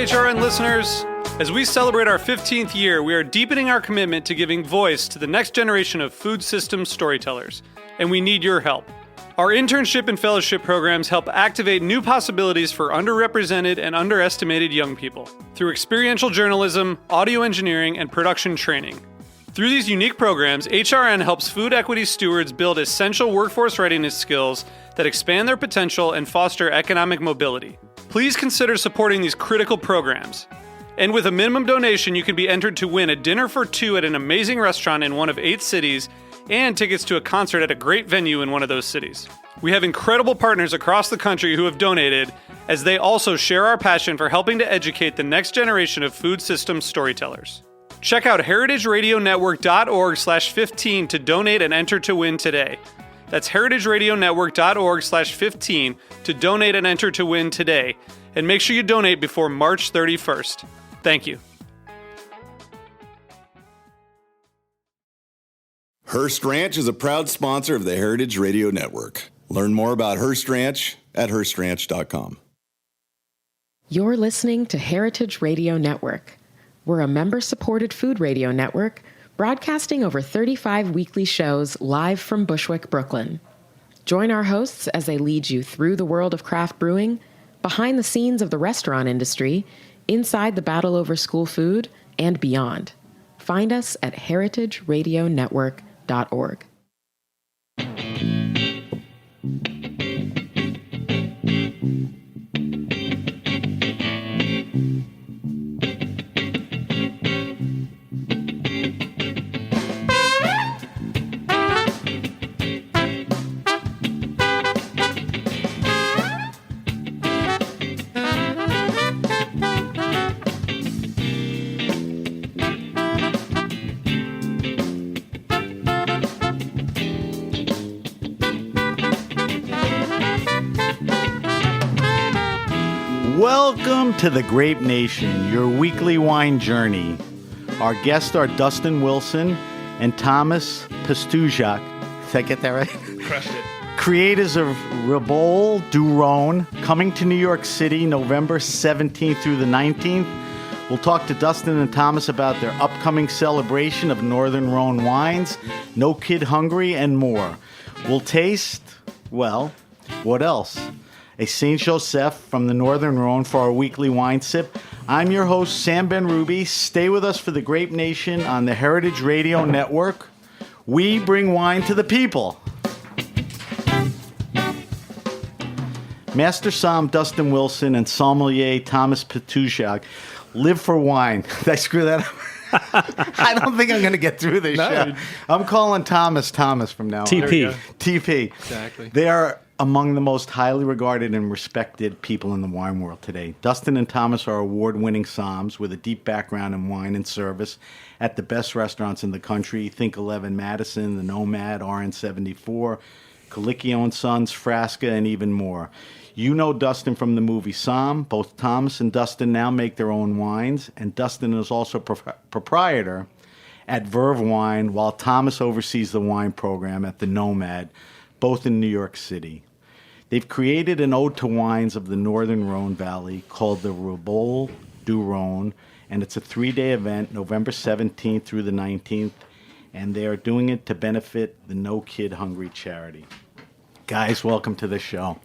HRN listeners. As we celebrate our 15th year, we are deepening our commitment to giving voice to the next generation of food systems storytellers, and we need your help. Our internship and fellowship programs help activate new possibilities for underrepresented and underestimated young people through experiential journalism, audio engineering, and production training. Through these unique programs, HRN helps food equity stewards build essential workforce readiness skills that expand their potential and foster economic mobility. Please consider supporting these critical programs. And with a minimum donation, you can be entered to win a dinner for two at an amazing restaurant in one of 8 cities and tickets to a concert at a great venue in one of those cities. We have incredible partners across the country who have donated, as they also share our passion for helping to educate the next generation of food systems storytellers. Check out heritageradionetwork.org/15 to donate and enter to win today. That's heritageradionetwork.org/15 to donate and enter to win today. And make sure you donate before March 31st. Thank you. Hearst Ranch is a proud sponsor of the Heritage Radio Network. Learn more about Hearst Ranch at HearstRanch.com. You're listening to Heritage Radio Network. We're a member-supported food radio network broadcasting over 35 weekly shows live from Bushwick, Brooklyn. Join our hosts as they lead you through the world of craft brewing, behind the scenes of the restaurant industry, inside the battle over school food, and beyond. Find us at heritageradionetwork.org. Welcome to the Grape Nation, your weekly wine journey. Our guests are Dustin Wilson and Thomas Pastuszak. Did I get that right? Crushed it. Creators of Reboule Du Rhone, coming to New York City November 17th through the 19th. We'll talk to Dustin and Thomas about their upcoming celebration of Northern Rhone wines, No Kid Hungry, and more. We'll taste, well, what else? A Saint Joseph from the Northern Rhone for our weekly wine sip. I'm your host, Sam Ben-Ruby. Stay with us for the Grape Nation on the Heritage Radio Network. We bring wine to the people. Master Somm Dustin Wilson and Sommelier Thomas Pastuszak live for wine. Did I screw that up? I don't think I'm going to get through this show. I'm calling Thomas from now on. TP. Exactly. They are among the most highly regarded and respected people in the wine world today. Dustin and Thomas are award-winning somms with a deep background in wine and service at the best restaurants in the country. Think 11 Madison, the Nomad, RN74, Colicchio Sons, Frasca, and even more. You know Dustin from the movie Somm. Both Thomas and Dustin now make their own wines, and Dustin is also proprietor at Verve Wine, while Thomas oversees the wine program at the Nomad, both in New York City. They've created an ode to wines of the Northern Rhone Valley called the Reboule Du Rhone, and it's a 3-day event, November 17th through the 19th, and they are doing it to benefit the No Kid Hungry charity. Guys, welcome to the show.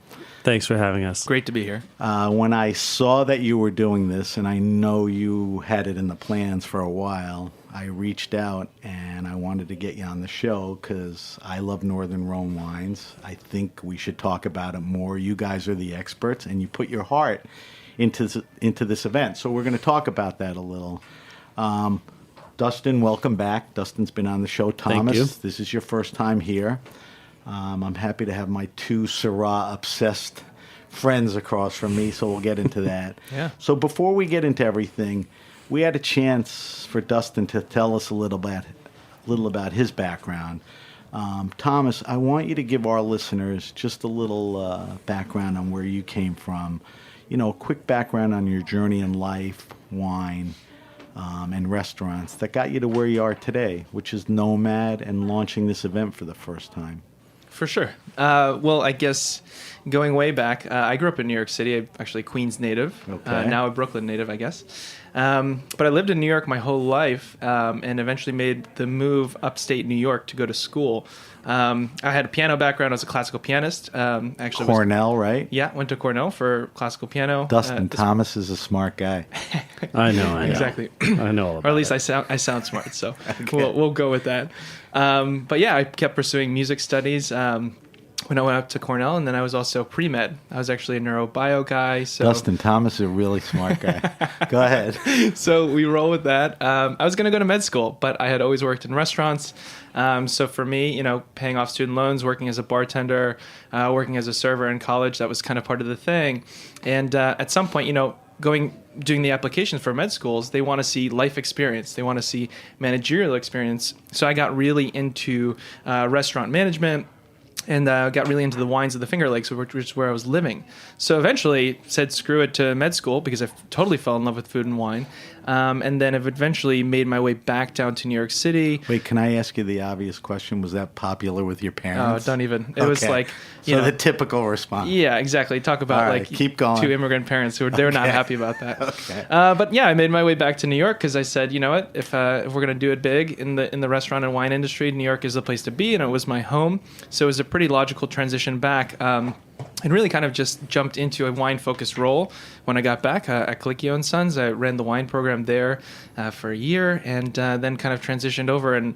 Thanks for having us. Great to be here. When I saw that you were doing this, and I know you had it in the plans for a while, I reached out and I wanted to get you on the show because I love Northern Rhone wines. I think we should talk about it more. You guys are the experts, and you put your heart into this event. So we're going to talk about that a little. Dustin, welcome back. Dustin's been on the show. Thomas, Thank you. This is your first time here. I'm happy to have my 2 Syrah-obsessed friends across from me, so we'll get into that. Yeah. So before we get into everything, we had a chance for Dustin to tell us a little about his background. Thomas, I want you to give our listeners just a little background on where you came from. You know, a quick background on your journey in life, wine, and restaurants that got you to where you are today, which is Nomad and launching this event for the first time. for sure. Well, I guess going way back, I grew up in New York City. I'm actually Queens native, now a Brooklyn native, I guess. But I lived in New York my whole life, and eventually made the move upstate New York to go to school. I had a piano background. I was a classical pianist. Actually, Cornell, right? Yeah, went to Cornell for classical piano. Dustin Thomas is a smart guy. I know. Exactly. I know all about Or at least it. I sound smart, so we'll go with that. But yeah, I kept pursuing music studies when I went up to Cornell, and then I was also pre-med. I was actually a neurobio guy. So Dustin Thomas is a really smart guy. Go ahead. So we roll with that. I was going to go to med school, but I had always worked in restaurants. So for me, paying off student loans, working as a bartender, working as a server in college, that was kind of part of the thing. And at some point, doing the applications for med schools, they want to see life experience. They want to see managerial experience. So I got really into restaurant management, and got really into the wines of the Finger Lakes, which is where I was living. So eventually said screw it to med school because I totally fell in love with food and wine. And then I've eventually made my way back down to New York City. Wait, can I ask you the obvious question? Was that popular with your parents? Oh, don't even. It was like, the typical response. Yeah, exactly. Talk about All right, keep going. Two immigrant parents who they were not happy about that. Okay. But yeah, I made my way back to New York because I said, you know what, if we're going to do it big in the restaurant and wine industry, New York is the place to be, and it was my home. So it was a pretty logical transition back. And really kind of just jumped into a wine-focused role when I got back at Colicchio Sons. I ran the wine program there for a year, and then kind of transitioned over and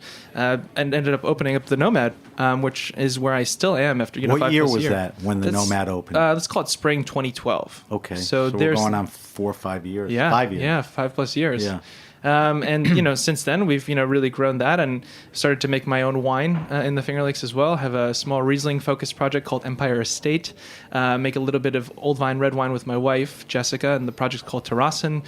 ended up opening up the Nomad, which is where I still am after 5+ years. What year was that when the Nomad opened? Let's call it spring 2012. Okay, so we're going on 4 or 5 years. Yeah, 5 years. Yeah, 5+ years. Yeah. And since then we've really grown that and started to make my own wine in the Finger Lakes as well. Have a small Riesling focused project called Empire Estate. Make a little bit of old vine red wine with my wife Jessica, and the project's called Terrassen.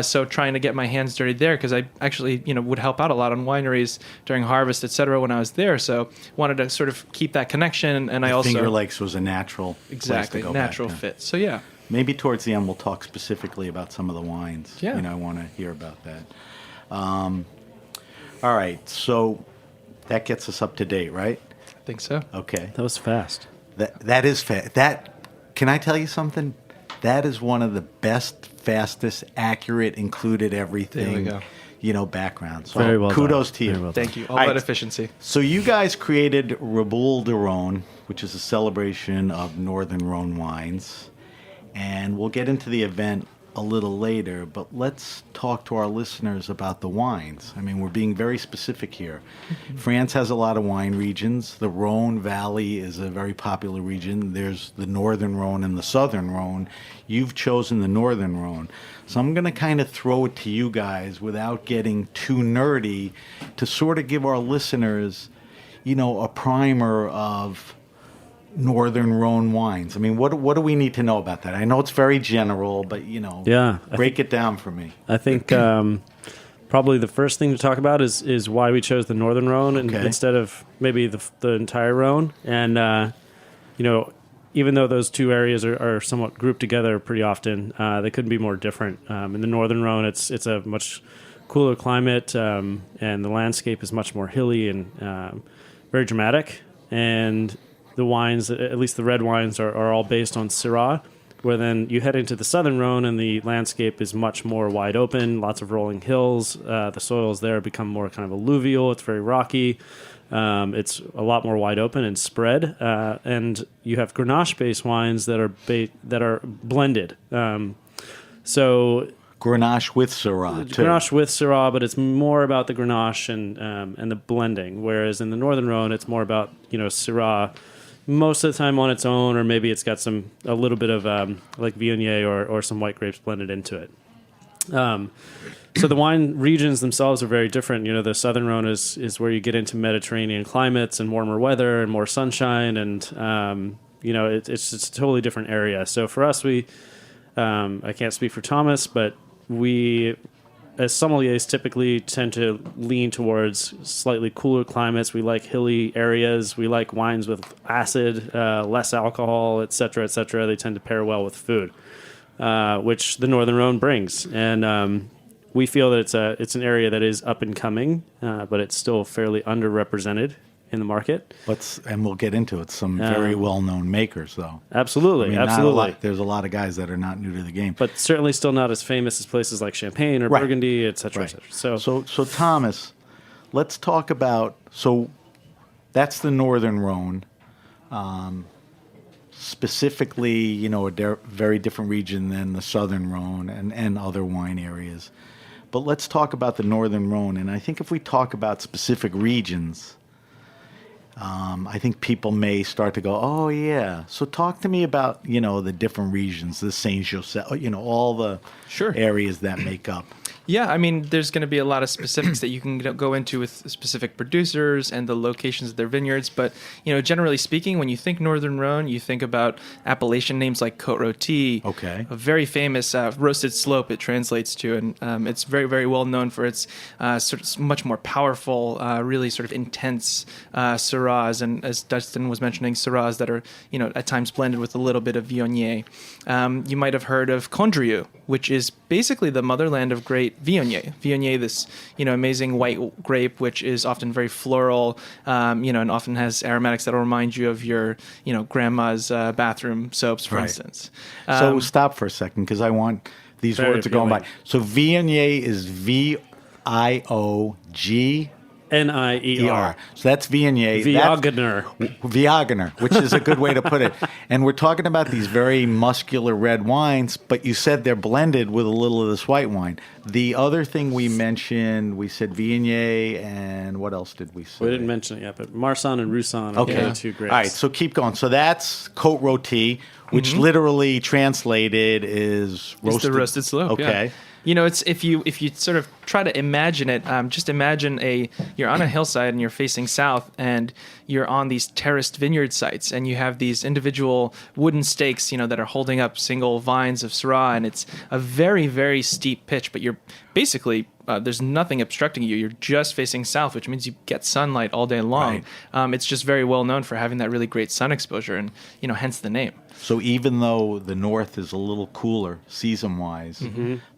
So trying to get my hands dirty there because I actually would help out a lot on wineries during harvest, etc. when I was there. So wanted to sort of keep that connection, and I also Finger Lakes was a natural place to go natural back, fit. So yeah. Maybe towards the end we'll talk specifically about some of the wines. Yeah. I want to hear about that. All right, so that gets us up to date, right? I think so. Okay. That was fast. That is fast. Can I tell you something? That is one of the best, fastest, accurate, included everything. There we go. Background. So Very well kudos done. to you. Very well done. Thank you. All about efficiency. So you guys created Reboule Du Rhone, which is a celebration of Northern Rhone wines. And we'll get into the event a little later, but let's talk to our listeners about the wines. I mean, we're being very specific here. France has a lot of wine regions. The Rhone Valley is a very popular region. There's the Northern Rhone and the Southern Rhone. You've chosen the Northern Rhone. So I'm going to kind of throw it to you guys without getting too nerdy to sort of give our listeners, a primer of Northern Rhone wines. I mean, what do we need to know about that? I know it's very general, but break it down for me. I think probably the first thing to talk about is why we chose the Northern Rhone instead of maybe the entire Rhone. And even though those two areas are somewhat grouped together pretty often, they couldn't be more different. In the Northern Rhone, it's a much cooler climate, and the landscape is much more hilly and very dramatic. And the wines, at least the red wines, are all based on Syrah, where then you head into the Southern Rhone and the landscape is much more wide open, lots of rolling hills. The soils there become more kind of alluvial. It's very rocky. It's a lot more wide open and spread. And you have Grenache-based wines that are blended. So Grenache with Syrah, too. Grenache with Syrah, but it's more about the Grenache and the blending. Whereas in the Northern Rhone, it's more about Syrah most of the time on its own, or maybe it's got a little bit of like Viognier or some white grapes blended into it. So the wine regions themselves are very different. The Southern Rhone is where you get into Mediterranean climates and warmer weather and more sunshine, and it's a totally different area. So for us, I can't speak for Thomas, but we, as sommeliers, typically tend to lean towards slightly cooler climates. We like hilly areas. We like wines with acid, less alcohol, et cetera, et cetera. They tend to pair well with food, which the Northern Rhone brings. And we feel that it's an area that is up and coming, but it's still fairly underrepresented. in the market. And we'll get into it. Some very well-known makers, though. Absolutely, I mean, absolutely. There's a lot of guys that are not new to the game. But certainly still not as famous as places like Champagne or Right. Burgundy, et cetera, et Right. cetera. So Thomas, let's talk about, so that's the Northern Rhone. Specifically, you know, a very different region than the Southern Rhone and other wine areas. But let's talk about the Northern Rhone. And I think if we talk about specific regions, I think people may start to go, oh, yeah. So talk to me about, you know, the different regions, the Saint Joseph, you know, all the areas that make up. Yeah, I mean, there's going to be a lot of specifics that you can go into with specific producers and the locations of their vineyards. But, you know, generally speaking, when you think Northern Rhone, you think about appellation names like Côte Rôtie, a very famous roasted slope it translates to. And it's very, very well known for its sort of much more powerful, really sort of intense Syrahs. And as Dustin was mentioning, Syrahs that are, you know, at times blended with a little bit of Viognier. You might have heard of Condrieu, which is basically the motherland of great Viognier. Viognier, this, you know, amazing white grape, which is often very floral, you know, and often has aromatics that will remind you of your, you know, grandma's bathroom soaps, for instance. So stop for a second, because I want these words are going by. So Viognier is Viog Nier. So that's Viognier. Viognier, which is a good way to put it. And we're talking about these very muscular red wines, but you said they're blended with a little of this white wine. The other thing we mentioned, we said Viognier, and what else did we say? We didn't mention it yet, but Marsanne and Roussanne are the two grapes. All right, so keep going. So that's Côte Rôtie, which literally translated is roasted. It's the roasted slope. Okay. Yeah. You know, it's if you sort of try to imagine it, just imagine you're on a hillside and you're facing south, and you're on these terraced vineyard sites, and you have these individual wooden stakes, you know, that are holding up single vines of Syrah, and it's a very, very steep pitch, but you're basically there's nothing obstructing you. You're just facing south, which means you get sunlight all day long. Right. It's just very well known for having that really great sun exposure, and, you know, hence the name. So even though the north is a little cooler season-wise,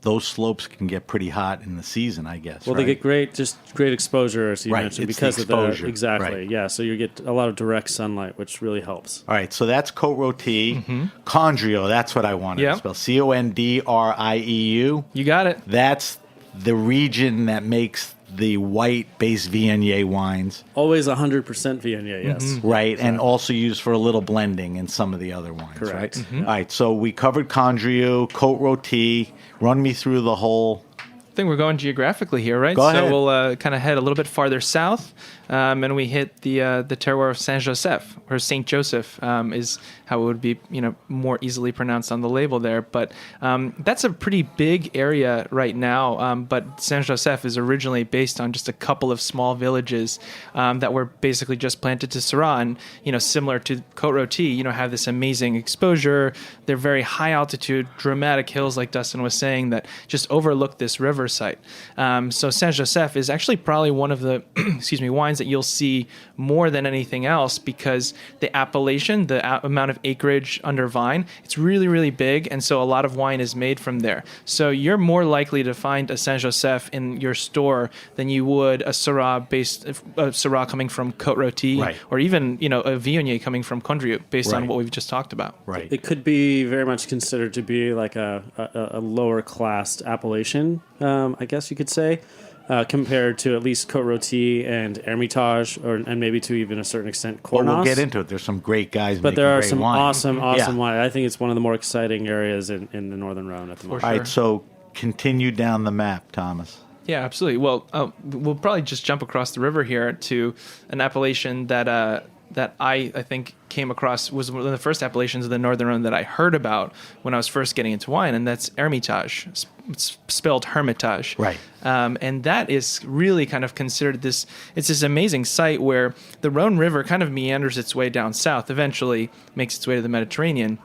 those slopes can get pretty hot in the season, I guess. Well, they get great exposure, as you mentioned, it's because the of the exposure. Right. Yeah. So you get a lot of direct sunlight, which really helps. All right, so that's Côte Rôtie. Condrieu, that's what I wanted to spell. Condrieu. You got it. That's the region that makes the white-based Viognier wines. Always 100% Viognier, yes. Right, exactly. And also used for a little blending in some of the other wines, correct. Right? All right, so we covered Condrieu, Côte Rôtie. Run me through the whole... I think we're going geographically here, right? Go ahead. So we'll kind of head a little bit farther south, and we hit the terroir of Saint Joseph, or Saint Joseph is how it would be, you know, more easily pronounced on the label there. But that's a pretty big area right now. But Saint Joseph is originally based on just a couple of small villages that were basically just planted to Syrah, and, you know, similar to Côte Rôtie, you know, have this amazing exposure. They're very high altitude, dramatic hills, like Dustin was saying, that just overlook this river site. So Saint Joseph is actually probably one of the wines that you'll see more than anything else, because the appellation, the amount of acreage under vine, it's really, really big, and so a lot of wine is made from there. So you're more likely to find a Saint Joseph in your store than you would a Syrah coming from Côte Rôtie, or even, you know, a Viognier coming from Condrieu, based on what we've just talked about. Right. It could be very much considered to be like a lower class appellation, I guess you could say. Compared to at least Côte Rôtie and Hermitage, and maybe to even a certain extent Cornos. Well, we'll get into it. There's some great guys but making there are great some wine. awesome wine. I think it's one of the more exciting areas in the Northern Rhone at the moment. All right, so continue down the map, Thomas. Yeah, absolutely. Well, we'll probably just jump across the river here to an appellation that I think came across, was one of the first appellations of the Northern Rhone that I heard about when I was first getting into wine, and that's Hermitage. It's spelled Hermitage. Right. And that is really kind of considered it's this amazing site where the Rhone River kind of meanders its way down south, eventually makes its way to the Mediterranean.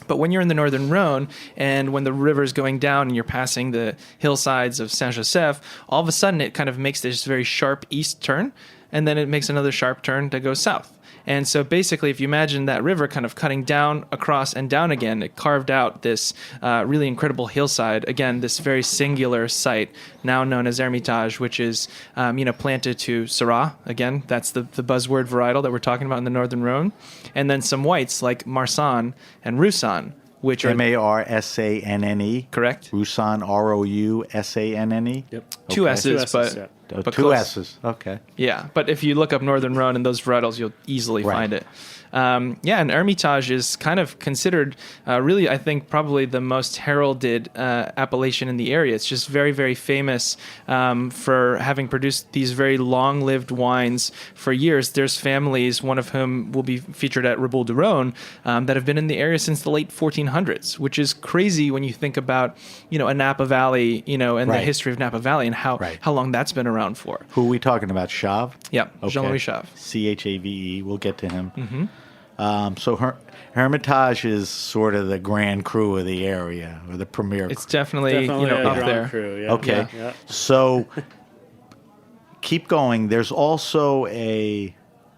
But when you're in the Northern Rhone, and when the river's going down and you're passing the hillsides of Saint Joseph, all of a sudden it kind of makes this very sharp east turn, and then it makes another sharp turn to go south. And so basically, if you imagine that river kind of cutting down, across, and down again, it carved out this really incredible hillside. Again, this very singular site, now known as Hermitage, which is planted to Syrah. Again, that's the buzzword varietal that we're talking about in the Northern Rhone. And then some whites like Marsanne and Roussanne, which are Marsanne. Correct. Roussanne, Roussanne. Yep. Two S's, S's, but yeah. but Two close. S's. Okay. Yeah, but if you look up Northern Rhone and those varietals, you'll easily find it. And Hermitage is kind of considered really, I think, probably the most heralded appellation in the area. It's just very, very famous for having produced these very long-lived wines for years. There's families, one of whom will be featured at Reboule Du Rhone, that have been in the area since the late 1400s, which is crazy when you think about, a Napa Valley, and the history of Napa Valley and how long that's been around for. Who are we talking about? Chave? Yeah, Okay. Jean-Louis Chave. Chave. We'll get to him. Mm-hmm. So Hermitage is sort of the grand cru of the area, or the premier. It's definitely a up Grand there. Cru, yeah. Okay. Yeah. So keep going. There's also a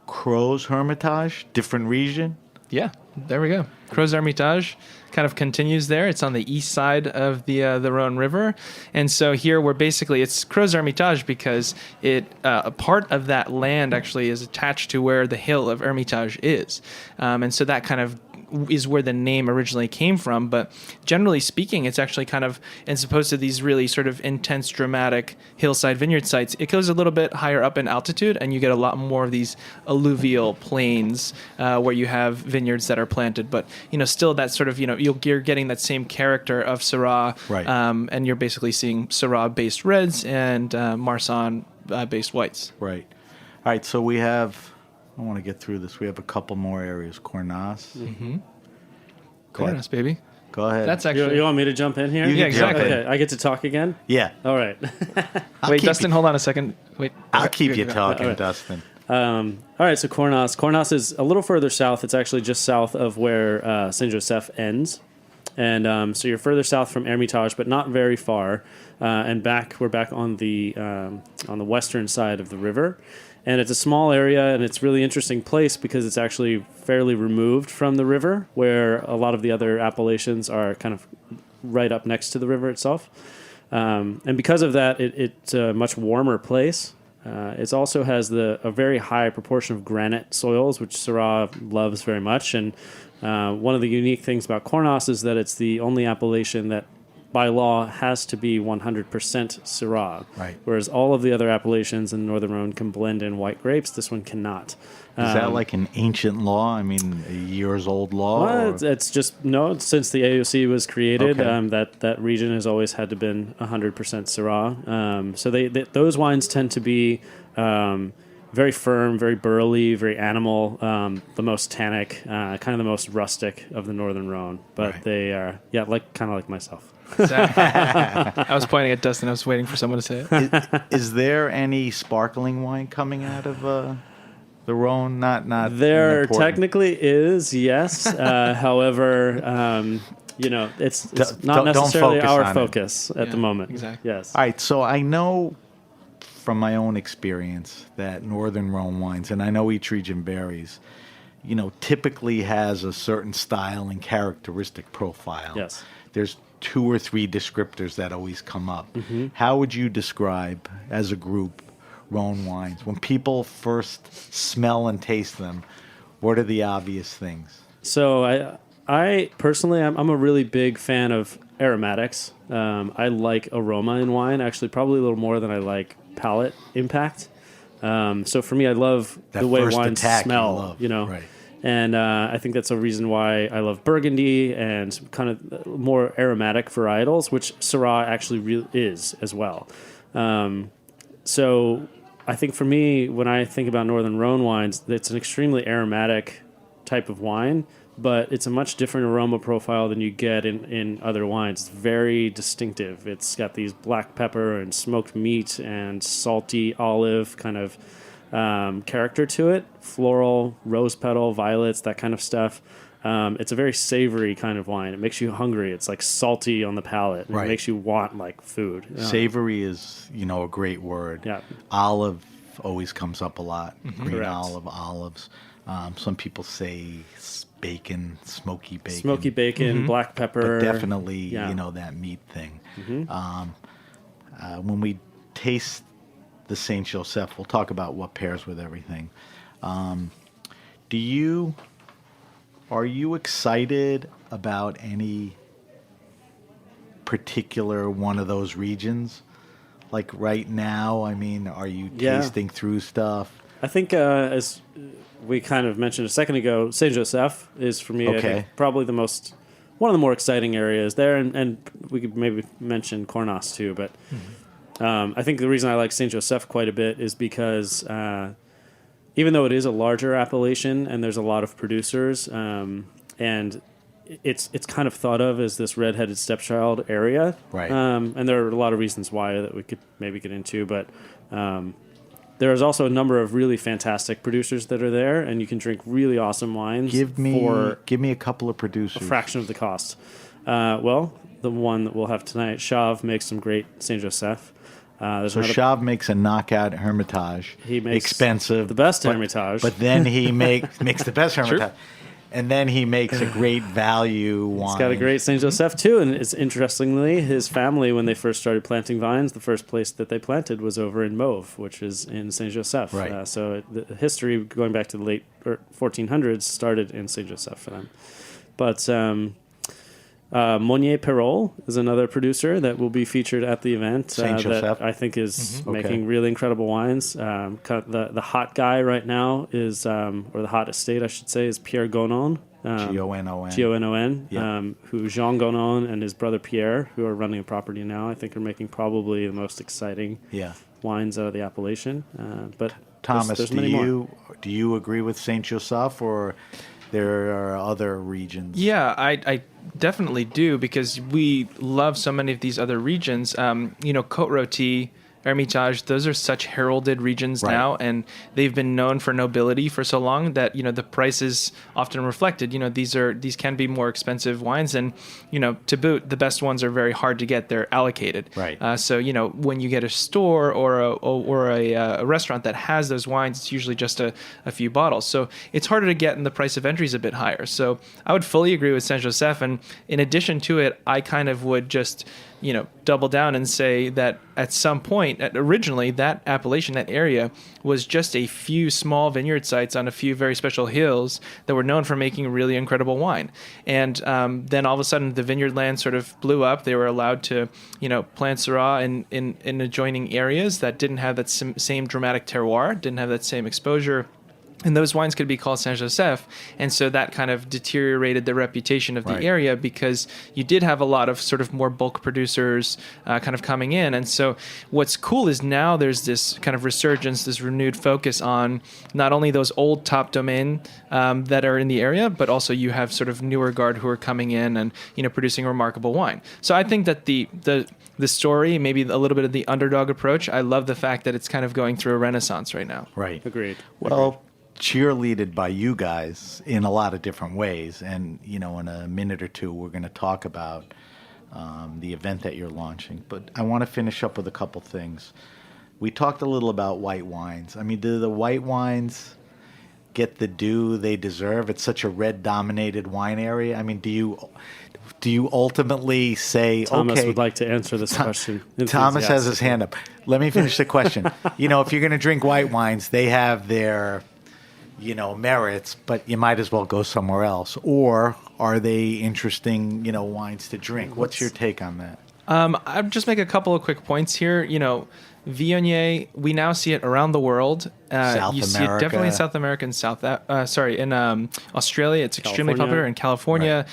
Crozes Hermitage, different region. Yeah, there we go. Crozes Hermitage kind of continues there. It's on the east side of the Rhone River. And so here we're basically, it's Crozes Hermitage because a part of that land actually is attached to where the hill of Hermitage is. And so that kind of is where the name originally came from. But generally speaking, it's actually kind of, as opposed to these really sort of intense, dramatic hillside vineyard sites, it goes a little bit higher up in altitude, and you get a lot more of these alluvial plains where you have vineyards that are planted. But, still that sort of, you're getting that same character of Syrah. Right. And you're basically seeing Syrah-based reds and Marsanne-based whites. Right. All right. So we have. I want to get through this. We have a couple more areas. Cornas. Mm-hmm. Cornas, baby. Go ahead. That's actually... You want me to jump in here? You Yeah, can jump exactly. in. Okay, I get to talk again? Yeah. All right. Wait, Dustin, hold on a second. Wait. I'll keep you talking, All right. Dustin. All right, so Cornas. Cornas is a little further south. It's actually just south of where Saint Joseph ends. And so you're further south from Hermitage, but not very far. And we're back on the western side of the river. And it's a small area, and it's a really interesting place because it's actually fairly removed from the river, where a lot of the other appellations are kind of right up next to the river itself. And because of that, it's a much warmer place. It also has a very high proportion of granite soils, which Syrah loves very much. And one of the unique things about Cornas is that it's the only appellation that by law has to be 100% Syrah. Right. Whereas all of the other appellations in Northern Rhone can blend in white grapes. This one cannot. Is that like an ancient law? I mean, a years-old law? Well, or- it's just, since the AOC was created, Okay. that region has always had to been 100% Syrah. So those wines tend to be very firm, very burly, very animal, the most tannic, kind of the most rustic of the Northern Rhone. But Right. they are, kind of like myself. I was pointing at Dustin. I was waiting for someone to say it. Is there any sparkling wine coming out of the Rhone? Not There important. technically is, yes. However, it's not don't necessarily focus our on it. focus at the moment. exactly. Yes. All right, so I know from my own experience that Northern Rhone wines, and I know each region varies, typically has a certain style and characteristic profile. Yes. There's 2 or 3 descriptors that always come up. Mm-hmm. How would you describe, as a group, Rhone wines? When people first smell and taste them, what are the obvious things? So I personally, I'm a really big fan of aromatics. I like aroma in wine, actually probably a little more than I like palate impact. So for me, I love That the way first wines attack you smell, love, right. And I think that's a reason why I love Burgundy and kind of more aromatic varietals, which Syrah actually is as well. So I think for me, when I think about Northern Rhone wines, it's an extremely aromatic type of wine, but it's a much different aroma profile than you get in other wines. It's very distinctive. It's got these black pepper and smoked meat and salty olive kind of character to it. Floral, rose petal, violets, that kind of stuff. It's a very savory kind of wine. It makes you hungry. It's like salty on the palate. And Right. It makes you want like food. Savory is, a great word. Yeah. Olive always comes up a lot. Green Correct. olives. Some people say bacon, smoky bacon. Smoky bacon, black pepper. But definitely, that meat thing. When we taste the Saint Joseph, we'll talk about what pairs with everything. Are you excited about any particular one of those regions? Like right now, I mean, are you tasting through stuff? I think as we kind of mentioned a second ago, Saint Joseph is for me I think, probably one of the more exciting areas there, and we could maybe mention Cornas too. But I think the reason I like Saint Joseph quite a bit is because even though it is a larger appellation and there's a lot of producers, and it's kind of thought of as this redheaded stepchild area, right? And there are a lot of reasons why that we could maybe get into, but. There's also a number of really fantastic producers that are there, and you can drink really awesome wines give me a couple of producers. A fraction of the cost. Well, the one that we'll have tonight, Chav makes some great Saint Joseph. So Chav makes a knockout Hermitage. He makes expensive, the best Hermitage. But then he makes the best Hermitage. And then he makes a great value wine. He's got a great Saint Joseph too, and it's interestingly his family when they first started planting vines, the first place that they planted was over in Mauve, which is in Saint Joseph. Right. So the history going back to the late 1400s started in Saint Joseph for them. But Monnier Perol is another producer that will be featured at the event. Saint Joseph. That I think is making really incredible wines. The hot guy right now is, or the hot estate, I should say, is Pierre Gonon. Gonon. Gonon, who Jean Gonon and his brother Pierre, who are running a property now, I think are making probably the most exciting wines out of the appellation. But Thomas, there's many more. Do you agree with Saint Joseph, or there are other regions? Yeah, I definitely do, because we love so many of these other regions. Côte-Rôtie, Hermitage, those are such heralded regions now, and they've been known for nobility for so long that the price is often reflected. These can be more expensive wines, and to boot, the best ones are very hard to get. They're allocated. Right. So when you get a store or a restaurant that has those wines, it's usually just a few bottles. So it's harder to get, and the price of entry is a bit higher. So I would fully agree with Saint Joseph, and in addition to it, I kind of would just double down and say that at some point, originally, that appellation, that area, was just a few small vineyard sites on a few very special hills that were known for making really incredible wine. And then all of a sudden, the vineyard land sort of blew up. They were allowed to, plant Syrah in adjoining areas that didn't have that same dramatic terroir, didn't have that same exposure. And those wines could be called Saint Joseph. And so that kind of deteriorated the reputation of the area, because you did have a lot of sort of more bulk producers kind of coming in. And so what's cool is now there's this kind of resurgence, this renewed focus on not only those old top domain that are in the area, but also you have sort of newer guard who are coming in and, producing remarkable wine. So I think that the story, maybe a little bit of the underdog approach, I love the fact that it's kind of going through a renaissance right now. Right. Agreed. Well, cheerleaded by you guys in a lot of different ways, and in a minute or two we're going to talk about the event that you're launching, but I want to finish up with a couple things. We talked a little about white wines. I mean, do the white wines get the due they deserve? It's such a red dominated wine area. I mean, do you ultimately say, Thomas would like to answer this question. Thomas has his hand up. Let me finish the question. If you're going to drink white wines, they have their merits, but you might as well go somewhere else. Or are they interesting, wines to drink? What's your take on that? I'll just make a couple of quick points here. Viognier, we now see it around the world. You see it definitely in South America and in Australia. It's extremely popular in California.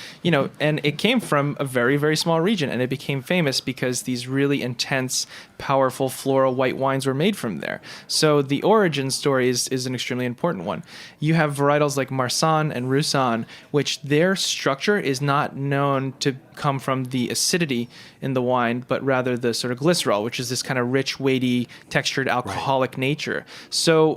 And it came from a very, very small region, and it became famous because these really intense, powerful floral white wines were made from there. So the origin story is an extremely important one. You have varietals like Marsanne and Roussanne, which their structure is not known to come from the acidity in the wine, but rather the sort of glycerol, which is this kind of rich, weighty, textured, alcoholic nature. So,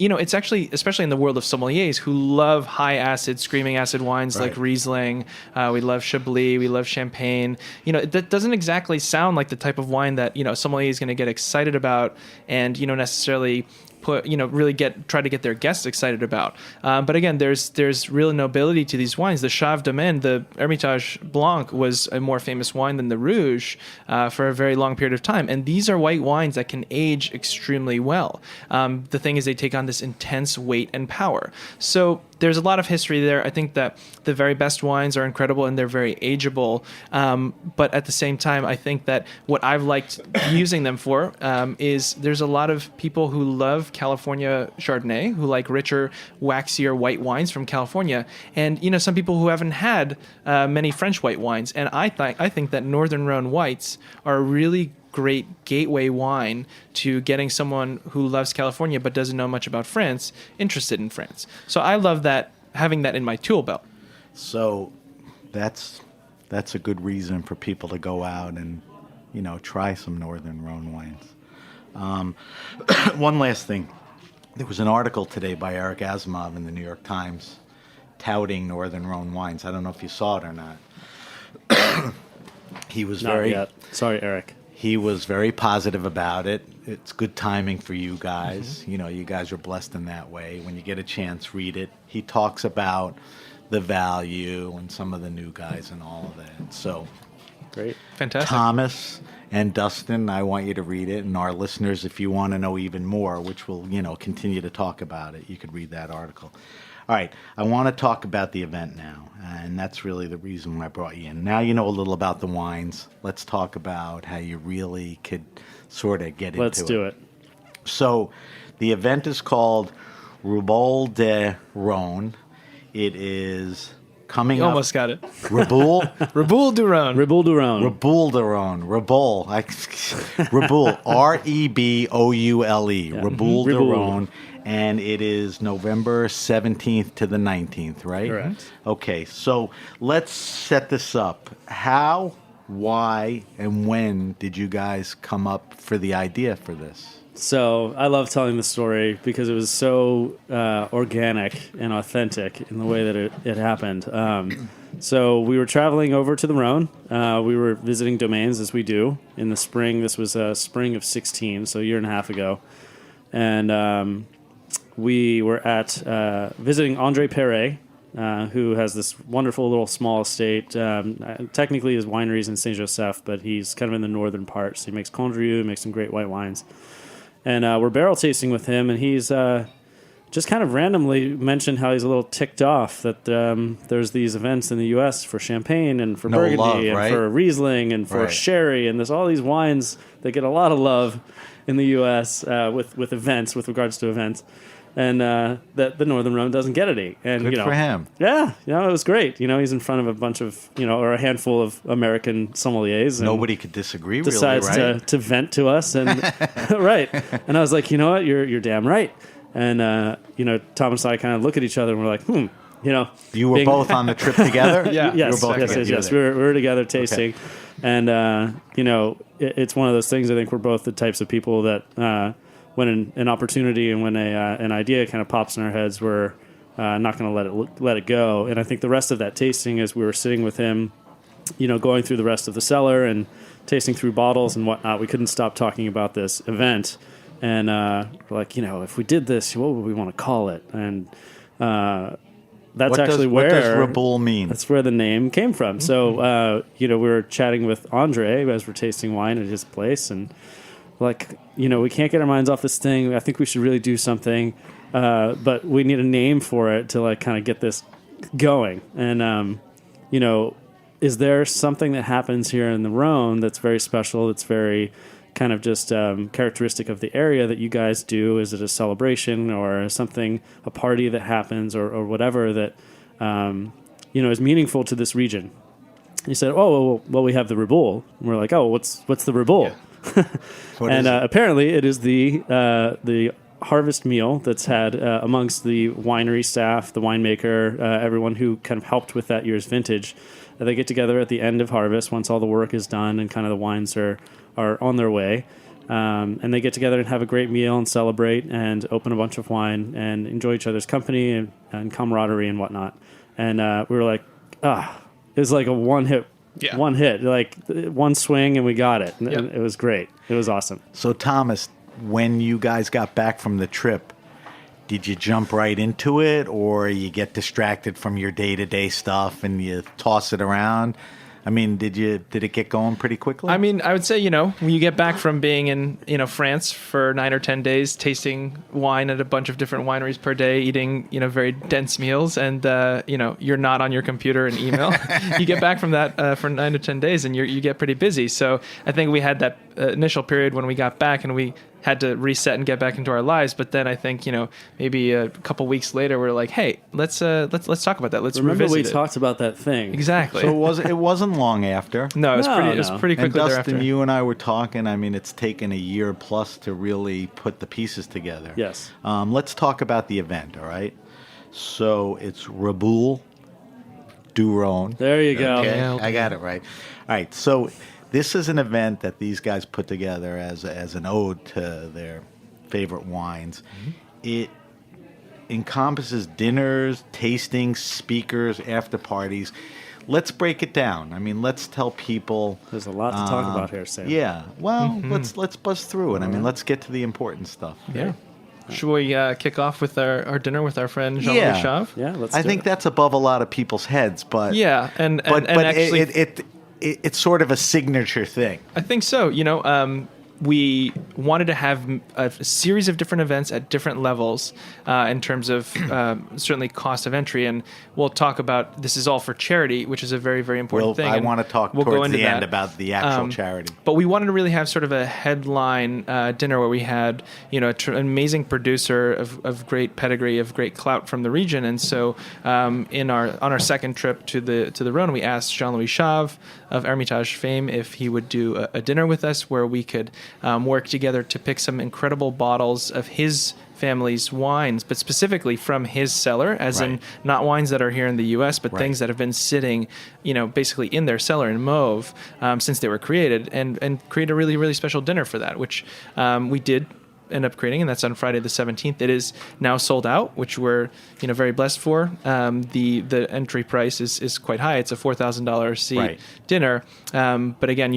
it's actually, especially in the world of sommeliers who love high acid, screaming acid wines like Riesling, we love Chablis, we love Champagne. That doesn't exactly sound like the type of wine that, sommelier is going to get excited about and, necessarily really try to get their guests excited about. But again, there's real nobility to these wines. The Chave Domaine, the Hermitage Blanc, was a more famous wine than the Rouge for a very long period of time. And these are white wines that can age extremely well. The thing is, they take on this intense weight and power. So there's a lot of history there. I think that the very best wines are incredible and they're very ageable. But at the same time, I think that what I've liked using them for is there's a lot of people who love California Chardonnay, who like richer, waxier white wines from California. And, some people who haven't had many French white wines. And I think that Northern Rhone whites are a really great gateway wine to getting someone who loves California but doesn't know much about France interested in France. So I love that, having that in my tool belt. So that's a good reason for people to go out and try some Northern Rhone wines. One last thing. There was an article today by Eric Asimov in the New York Times touting Northern Rhone wines. I don't know if you saw it or not. He was Not yet. Sorry, Eric. He was very positive about it. It's good timing for you guys. Mm-hmm. You guys are blessed in that way. When you get a chance, read it. He talks about the value and some of the new guys and all of that. So, great. Fantastic. Thomas and Dustin, I want you to read it. And our listeners, if you want to know even more, which we'll, continue to talk about it, you could read that article. All right, I want to talk about the event now, and that's really the reason why I brought you in. Now you know a little about the wines. Let's talk about how you really could sort of get into it. Let's do it. So the event is called Reboule Du Rhone. It is coming You up. almost got it. Reboule? Reboule Du Rhone. Reboule Du Rhone. Reboule Du Rhone. Reboule. Reboule. R-E-B-O-U-L-E. Reboule Du Reboule. Rhone. And it is November 17th to the 19th, right? Correct. Okay, so let's set this up. How, why, and when did you guys come up for the idea for this? So I love telling the story because it was so organic and authentic in the way that it happened. So we were traveling over to the Rhone. We were visiting domains, as we do, in the spring. This was spring of 16, so a year and a half ago. And we were at visiting André Perret, who has this wonderful little small estate. Technically, his winery is in Saint-Joseph, but he's kind of in the northern part. So he makes Condrieu, makes some great white wines. And we're barrel tasting with him, and he's just kind of randomly mentioned how he's a little ticked off that there's these events in the U.S. for Champagne and for Burgundy love, and right? for Riesling and for Sherry, and there's all these wines that get a lot of love in the U.S. With events, with regards to events. And that the Northern Rhone doesn't get any. And Good for him. Yeah, it was great. He's in front of a bunch of, or a handful of American sommeliers. And Nobody could disagree, decides really, right? to vent to us. And right. And I was like, you know what? You're damn right. And, Thomas and I kind of look at each other and we're like, You were both on the trip together? Yeah. Yes, You were both yes. We were together tasting. Okay. And, it's one of those things. I think we're both the types of people that when an opportunity and when an idea kind of pops in our heads, we're not going to let it go. And I think the rest of that tasting, as we were sitting with him, going through the rest of the cellar and tasting through bottles and whatnot, we couldn't stop talking about this event. And we're like, if we did this, what would we want to call it? And that's what actually what where does Reboule mean? That's where the name came from. So, we were chatting with Andre as we're tasting wine at his place, and like, we can't get our minds off this thing. I think we should really do something, but we need a name for it to like kind of get this going. And is there something that happens here in the Rhone that's very special? That's very kind of just characteristic of the area that you guys do? Is it a celebration or something, a party that happens, or whatever that is meaningful to this region? He said, "Oh, well, we have the Reboule." And we're like, "Oh, what's the Reboule?" Yeah. And apparently it is the harvest meal that's had amongst the winery staff, the winemaker, everyone who kind of helped with that year's vintage. They get together at the end of harvest once all the work is done and kind of the wines are on their way. And they get together and have a great meal and celebrate and open a bunch of wine and enjoy each other's company and camaraderie and whatnot. And we were like, it was like a one hit, like one swing and we got it. And it was great. It was awesome. So Thomas, when you guys got back from the trip, did you jump right into it, or you get distracted from your day-to-day stuff and you toss it around? I mean, did it get going pretty quickly? I mean, I would say, when you get back from being in, France for 9 or 10 days, tasting wine at a bunch of different wineries per day, eating, very dense meals, and, you're not on your computer and email, you get back from that for 9 to 10 days and you get pretty busy. So I think we had that initial period when we got back and we had to reset and get back into our lives. But then I think, maybe a couple weeks later, we're like, hey, let's talk about that. Let's remember revisit we it. talked about that thing. Exactly. So it wasn't long after. No, it was pretty And quickly Dustin, thereafter. you and I were talking. I mean, it's taken a year plus to really put the pieces together. Yes. Let's talk about the event, all right? So it's Reboule Du Rhone. There you go. Okay, Yeah, okay. I got it right. All right, so this is an event that these guys put together as an ode to their favorite wines. Mm-hmm. It encompasses dinners, tastings, speakers, after parties. Let's break it down. I mean, let's tell people. There's a lot to talk about here, Sam. Yeah. Well, let's buzz through it. I mean, let's get to the important stuff. Yeah. Should we kick off with our dinner with our friend Jean-Louis Yeah. Chave? Yeah, let's I do think it. that's above a lot of people's heads, but Yeah, and but actually, it's sort of a signature thing. I think so. We wanted to have a series of different events at different levels in terms of certainly cost of entry, and we'll talk about this is all for charity, which is a very, very important thing. I and want to talk we'll go towards into the end that. about the actual charity. But we wanted to really have sort of a headline dinner where we had, an amazing producer of great pedigree, of great clout from the region, and so on our second trip to the Rhone, we asked Jean-Louis Chave of Hermitage fame if he would do a dinner with us where we could work together to pick some incredible bottles of his family's wines, but specifically from his cellar, as in not wines that are here in the U.S., but things that have been sitting, basically in their cellar in Mauve since they were created, and create a really, really special dinner for that, which we did end up creating, and that's on Friday the 17th. It is now sold out, which we're very blessed for. The entry price is quite high. It's a $4,000 seat dinner. But again,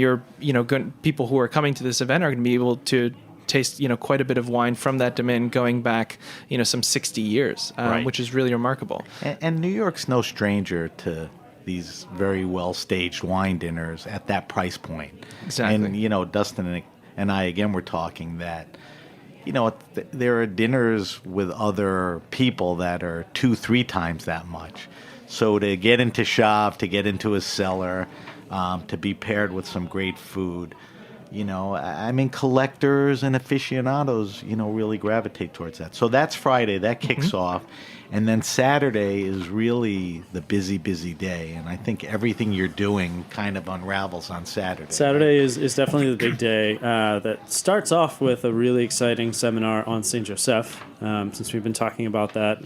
people who are coming to this event are going to be able to taste quite a bit of wine from that domain going back some 60 years, which is really remarkable. And New York's no stranger to these very well staged wine dinners at that price point. Exactly. And Dustin and I again were talking that there are dinners with other people that are 2-3 times that much. So to get into Chave, to get into his cellar, to be paired with some great food, I mean, collectors and aficionados, really gravitate towards that. So that's Friday. That kicks off. And then Saturday is really the busy, busy day. And I think everything you're doing kind of unravels on Saturday. Saturday is definitely the big day that starts off with a really exciting seminar on Saint Joseph. Since we've been talking about that,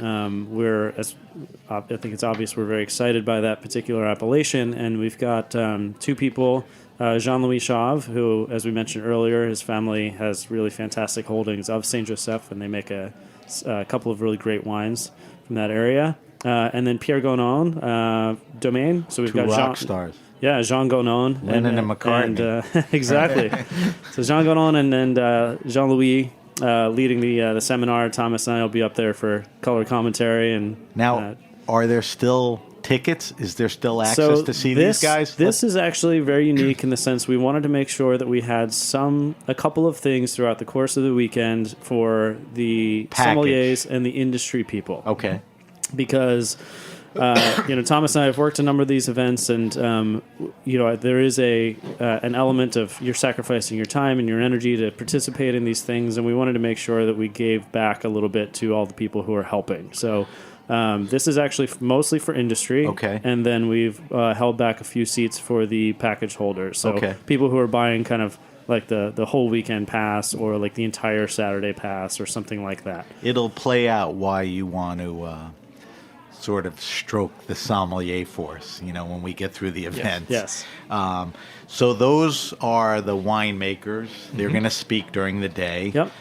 I think it's obvious we're very excited by that particular appellation. And we've got two people, Jean-Louis Chave, who, as we mentioned earlier, his family has really fantastic holdings of Saint Joseph, and they make a couple of really great wines from that area. And then Pierre Gonon, Domaine. So we've Two got rock stars. Yeah, Jean Gonon. Lennon and McCartney. Exactly. So Jean Gonon and Jean-Louis leading the seminar. Thomas and I will be up there for color commentary. And Now, are there still tickets? Is there still access to see these guys? This is actually very unique in the sense we wanted to make sure that we had a couple of things throughout the course of the weekend for the sommeliers and the industry people. Okay. Because Thomas and I have worked a number of these events, and there is an element of you're sacrificing your time and your energy to participate in these things, and we wanted to make sure that we gave back a little bit to all the people who are helping. So this is actually mostly for industry, and then we've held back a few seats for the package holders. So people who are buying kind of like the whole weekend pass or like the entire Saturday pass or something like that. It'll play out why you want to sort of stroke the sommelier force, when we get through the event. Yes. So those are the winemakers. They're going to speak during the day. Yep.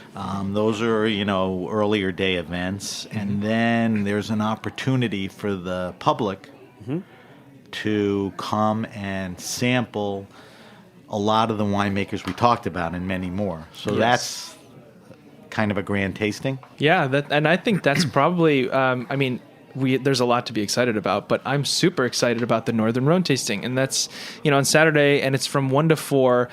Those are, earlier day events. And then there's an opportunity for the public to come and sample a lot of the winemakers we talked about and many more. So that's kind of a grand tasting? Yeah, and I think that's probably. There's a lot to be excited about, but I'm super excited about the Northern Rhone tasting, and that's on Saturday, and it's from 1 to 4.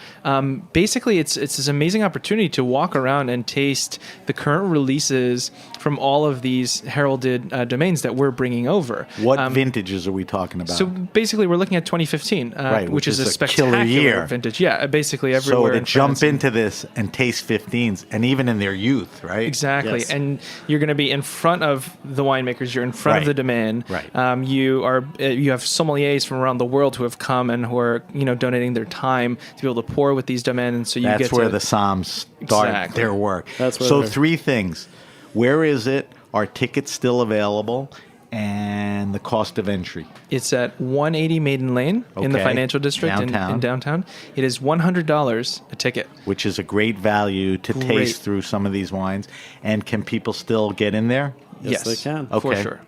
Basically, it's this amazing opportunity to walk around and taste the current releases from all of these heralded domains that we're bringing over. What vintages are we talking about? So basically, we're looking at 2015, which is a spectacular killer year. vintage. Yeah, basically everywhere. So to jump into this and taste 15s, and even in their youth, right? Exactly, Yes. and you're going to be in front of the winemakers. You're in front of the domain. Right. You have sommeliers from around the world who have come and who are donating their time to be able to pour with these domains, and so you That's get where to, the Somms start Exactly. their work. That's where so they're- 3 things. Where is it? Are tickets still available? And the cost of entry. It's at 180 Maiden Lane in the Okay. financial district Downtown. in downtown. It is $100 a ticket. Which is a great value to Great. taste through some of these wines. And can people still get in there? Yes, they can. Okay. For sure.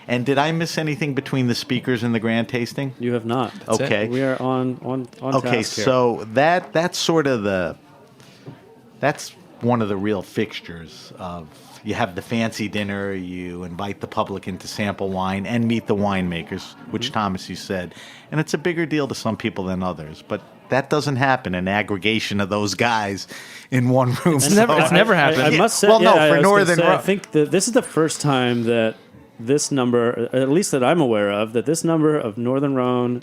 And did I miss anything between the speakers and the grand tasting? You have not. That's it. Okay. We are on Okay, task here. so that's sort of that's one of the real fixtures of, you have the fancy dinner, you invite the public in to sample wine and meet the winemakers, which Thomas, you said, and it's a bigger deal to some people than others, but that doesn't happen, an aggregation of those guys in one room. It's never happened. I must say, Well, no, yeah, for I was gonna Northern say, I Rhone. think that this is the first time that this number, at least that I'm aware of, that this number of Northern Rhone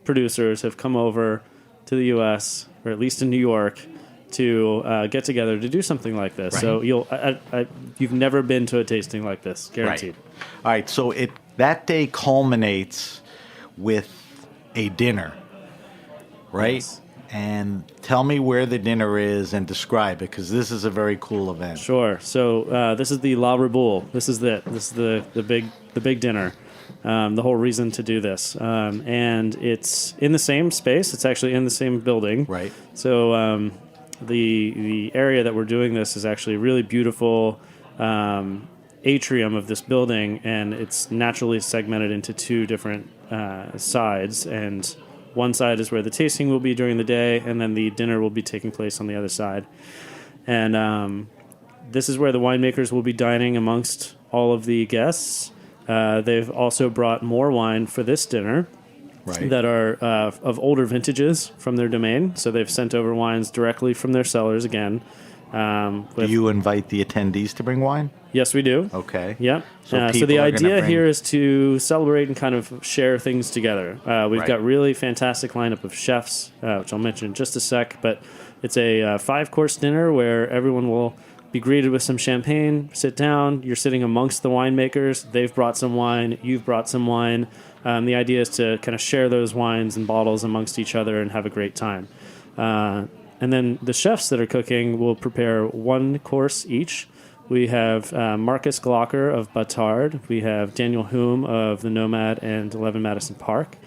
producers have come over to the U.S., or at least in New York, to get together to do something like this. Right. So you've never been to a tasting like this, guaranteed. Right. All right, so that day culminates with a dinner, right? Yes. And tell me where the dinner is and describe it, because this is a very cool event. Sure. So this is the La Reboule. This is it. This is the big dinner. The whole reason to do this, and it's in the same space. It's actually in the same building. Right. So the area that we're doing this is actually a really beautiful atrium of this building, and it's naturally segmented into 2 different sides. And one side is where the tasting will be during the day, and then the dinner will be taking place on the other side. And this is where the winemakers will be dining amongst all of the guests. They've also brought more wine for this dinner. Right. That are of older vintages from their domain. So they've sent over wines directly from their cellars again. Do you invite the attendees to bring wine? Yes, we do. Okay. Yep. So So people the are gonna idea bring- here is to celebrate and kind of share things together. We've Right. got really fantastic lineup of chefs, which I'll mention in just a sec. But it's a 5-course dinner where everyone will be greeted with some champagne, sit down. You're sitting amongst the winemakers. They've brought some wine. You've brought some wine. The idea is to kind of share those wines and bottles amongst each other and have a great time. And then the chefs that are cooking will prepare 1 course each. We have Marcus Glocker of Batard. We have Daniel Hume of the Nomad and 11 Madison Park.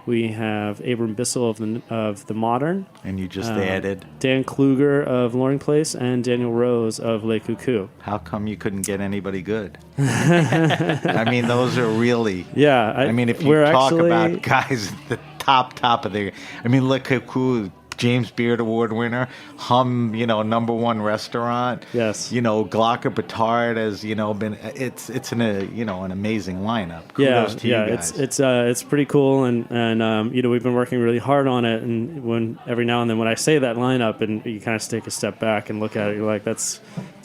We have Abram Bissell of the Modern. And you just added. Dan Kluger of Loring Place and Daniel Rose of Le Coucou. How come you couldn't get anybody good? I mean, those are really. Yeah, I mean, if you talk about guys at the top of their. I mean, look who. James Beard Award winner, Hum, #1 restaurant. Yes. Glocker Batard has, been. It's an amazing lineup. Kudos to you guys. It's pretty cool, and we've been working really hard on it. And when every now and then when I say that lineup, and you kind of take a step back and look at it, you're like, it's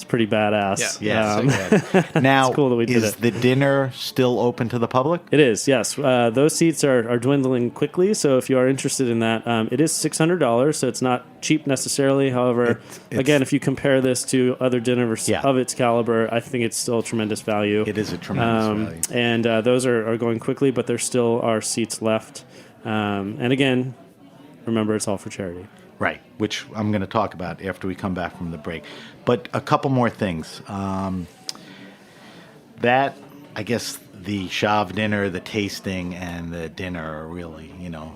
pretty badass. Yeah. Yes. Now, cool that we did is it. the dinner still open to the public? It is, yes. Those seats are dwindling quickly, so if you are interested in that, it is $600, so it's not cheap necessarily. However, again, if you compare this to other dinners of its caliber, I think it's still a tremendous value. It is a tremendous value. And those are going quickly, but there still are seats left. And again, remember, it's all for charity. Right, which I'm going to talk about after we come back from the break. But a couple more things. That, I guess, the Shav dinner, the tasting, and the dinner are really,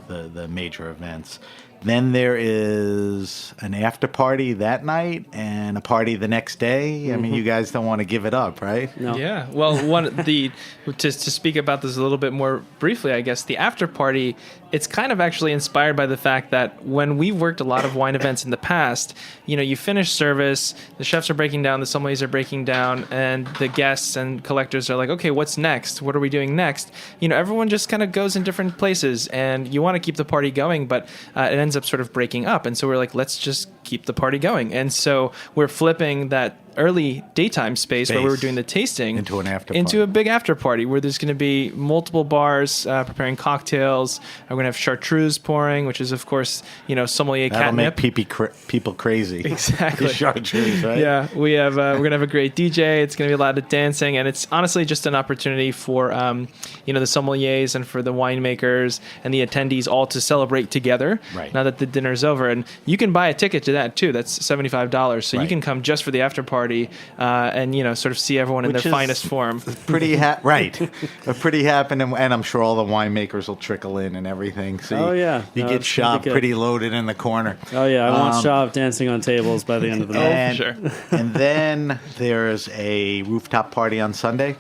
the major events. Then there is an after party that night and a party the next day. I mean, you guys don't want to give it up, right? No. Yeah. Well, to speak about this a little bit more briefly, I guess the after party it's kind of actually inspired by the fact that when we've worked a lot of wine events in the past, you finish service, the chefs are breaking down, the sommeliers are breaking down, and the guests and collectors are like, okay, what's next? What are we doing next? Everyone just kind of goes in different places, and you want to keep the party going, but it ends up sort of breaking up. And so we're like, let's just keep the party going. And so we're flipping that early daytime space where we were doing the tasting into a big after party where there's going to be multiple bars preparing cocktails. We're going to have chartreuse pouring, which is, of course, sommelier That'll catnip. make people crazy. Exactly. Chartreuse, right? Yeah, we're going to have a great DJ. It's going to be a lot of dancing, and it's honestly just an opportunity for the sommeliers and for the winemakers and the attendees all to celebrate together. Right. Now that the dinner's over, and you can buy a ticket to that too. That's $75, so you can come just for the after party and sort of see everyone in their finest form. Pretty happening, and I'm sure all the winemakers will trickle in and everything. So you get shop pretty loaded in the corner. Oh yeah, I want shop dancing on tables by the end of the night. Sure. And then there's a rooftop party on Sunday.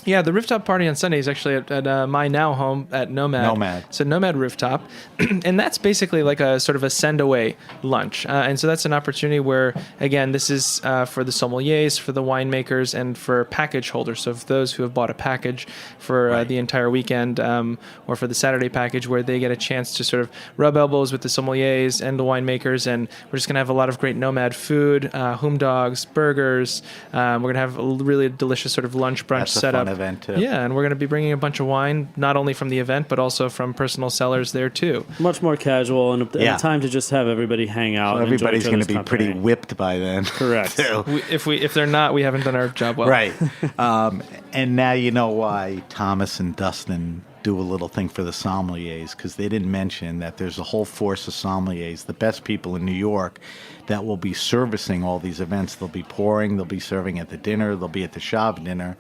Yeah, the rooftop party on Sunday is actually at my now home at Nomad. So Nomad Rooftop. And that's basically like a sort of a send-away lunch. And so that's an opportunity where, again, this is for the sommeliers, for the winemakers, and for package holders. So for those who have bought a package for the entire weekend or for the Saturday package, where they get a chance to sort of rub elbows with the sommeliers and the winemakers. And we're just going to have a lot of great Nomad food, hum dogs, burgers. We're going to have a really delicious sort of lunch brunch setup. Event too. Yeah, and we're going to be bringing a bunch of wine, not only from the event, but also from personal cellars there too. Much more casual and a time to just have everybody hang out. So everybody's going to be company. pretty whipped by then. Correct. If they're not, we haven't done our job well. Right. And now you know why Thomas and Dustin do a little thing for the sommeliers, because they didn't mention that there's a whole force of sommeliers, the best people in New York, that will be servicing all these events. They'll be pouring, they'll be serving at the dinner, they'll be at the shop dinner.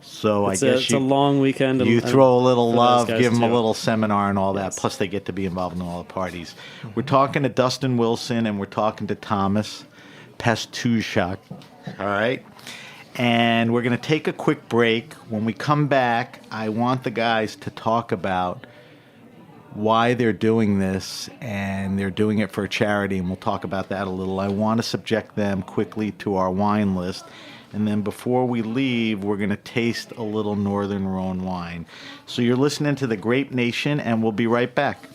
So I guess it's a long weekend. You throw a little love, give them too. a little seminar and all that. Plus, they get to be involved in all the parties. We're talking to Dustin Wilson and we're talking to Thomas Pastuszak. All right? And we're going to take a quick break. When we come back, I want the guys to talk about why they're doing this, and they're doing it for a charity, and we'll talk about that a little. I want to subject them quickly to our wine list. And then before we leave, we're going to taste a little Northern Rhone wine. So you're listening to The Grape Nation, and we'll be right back.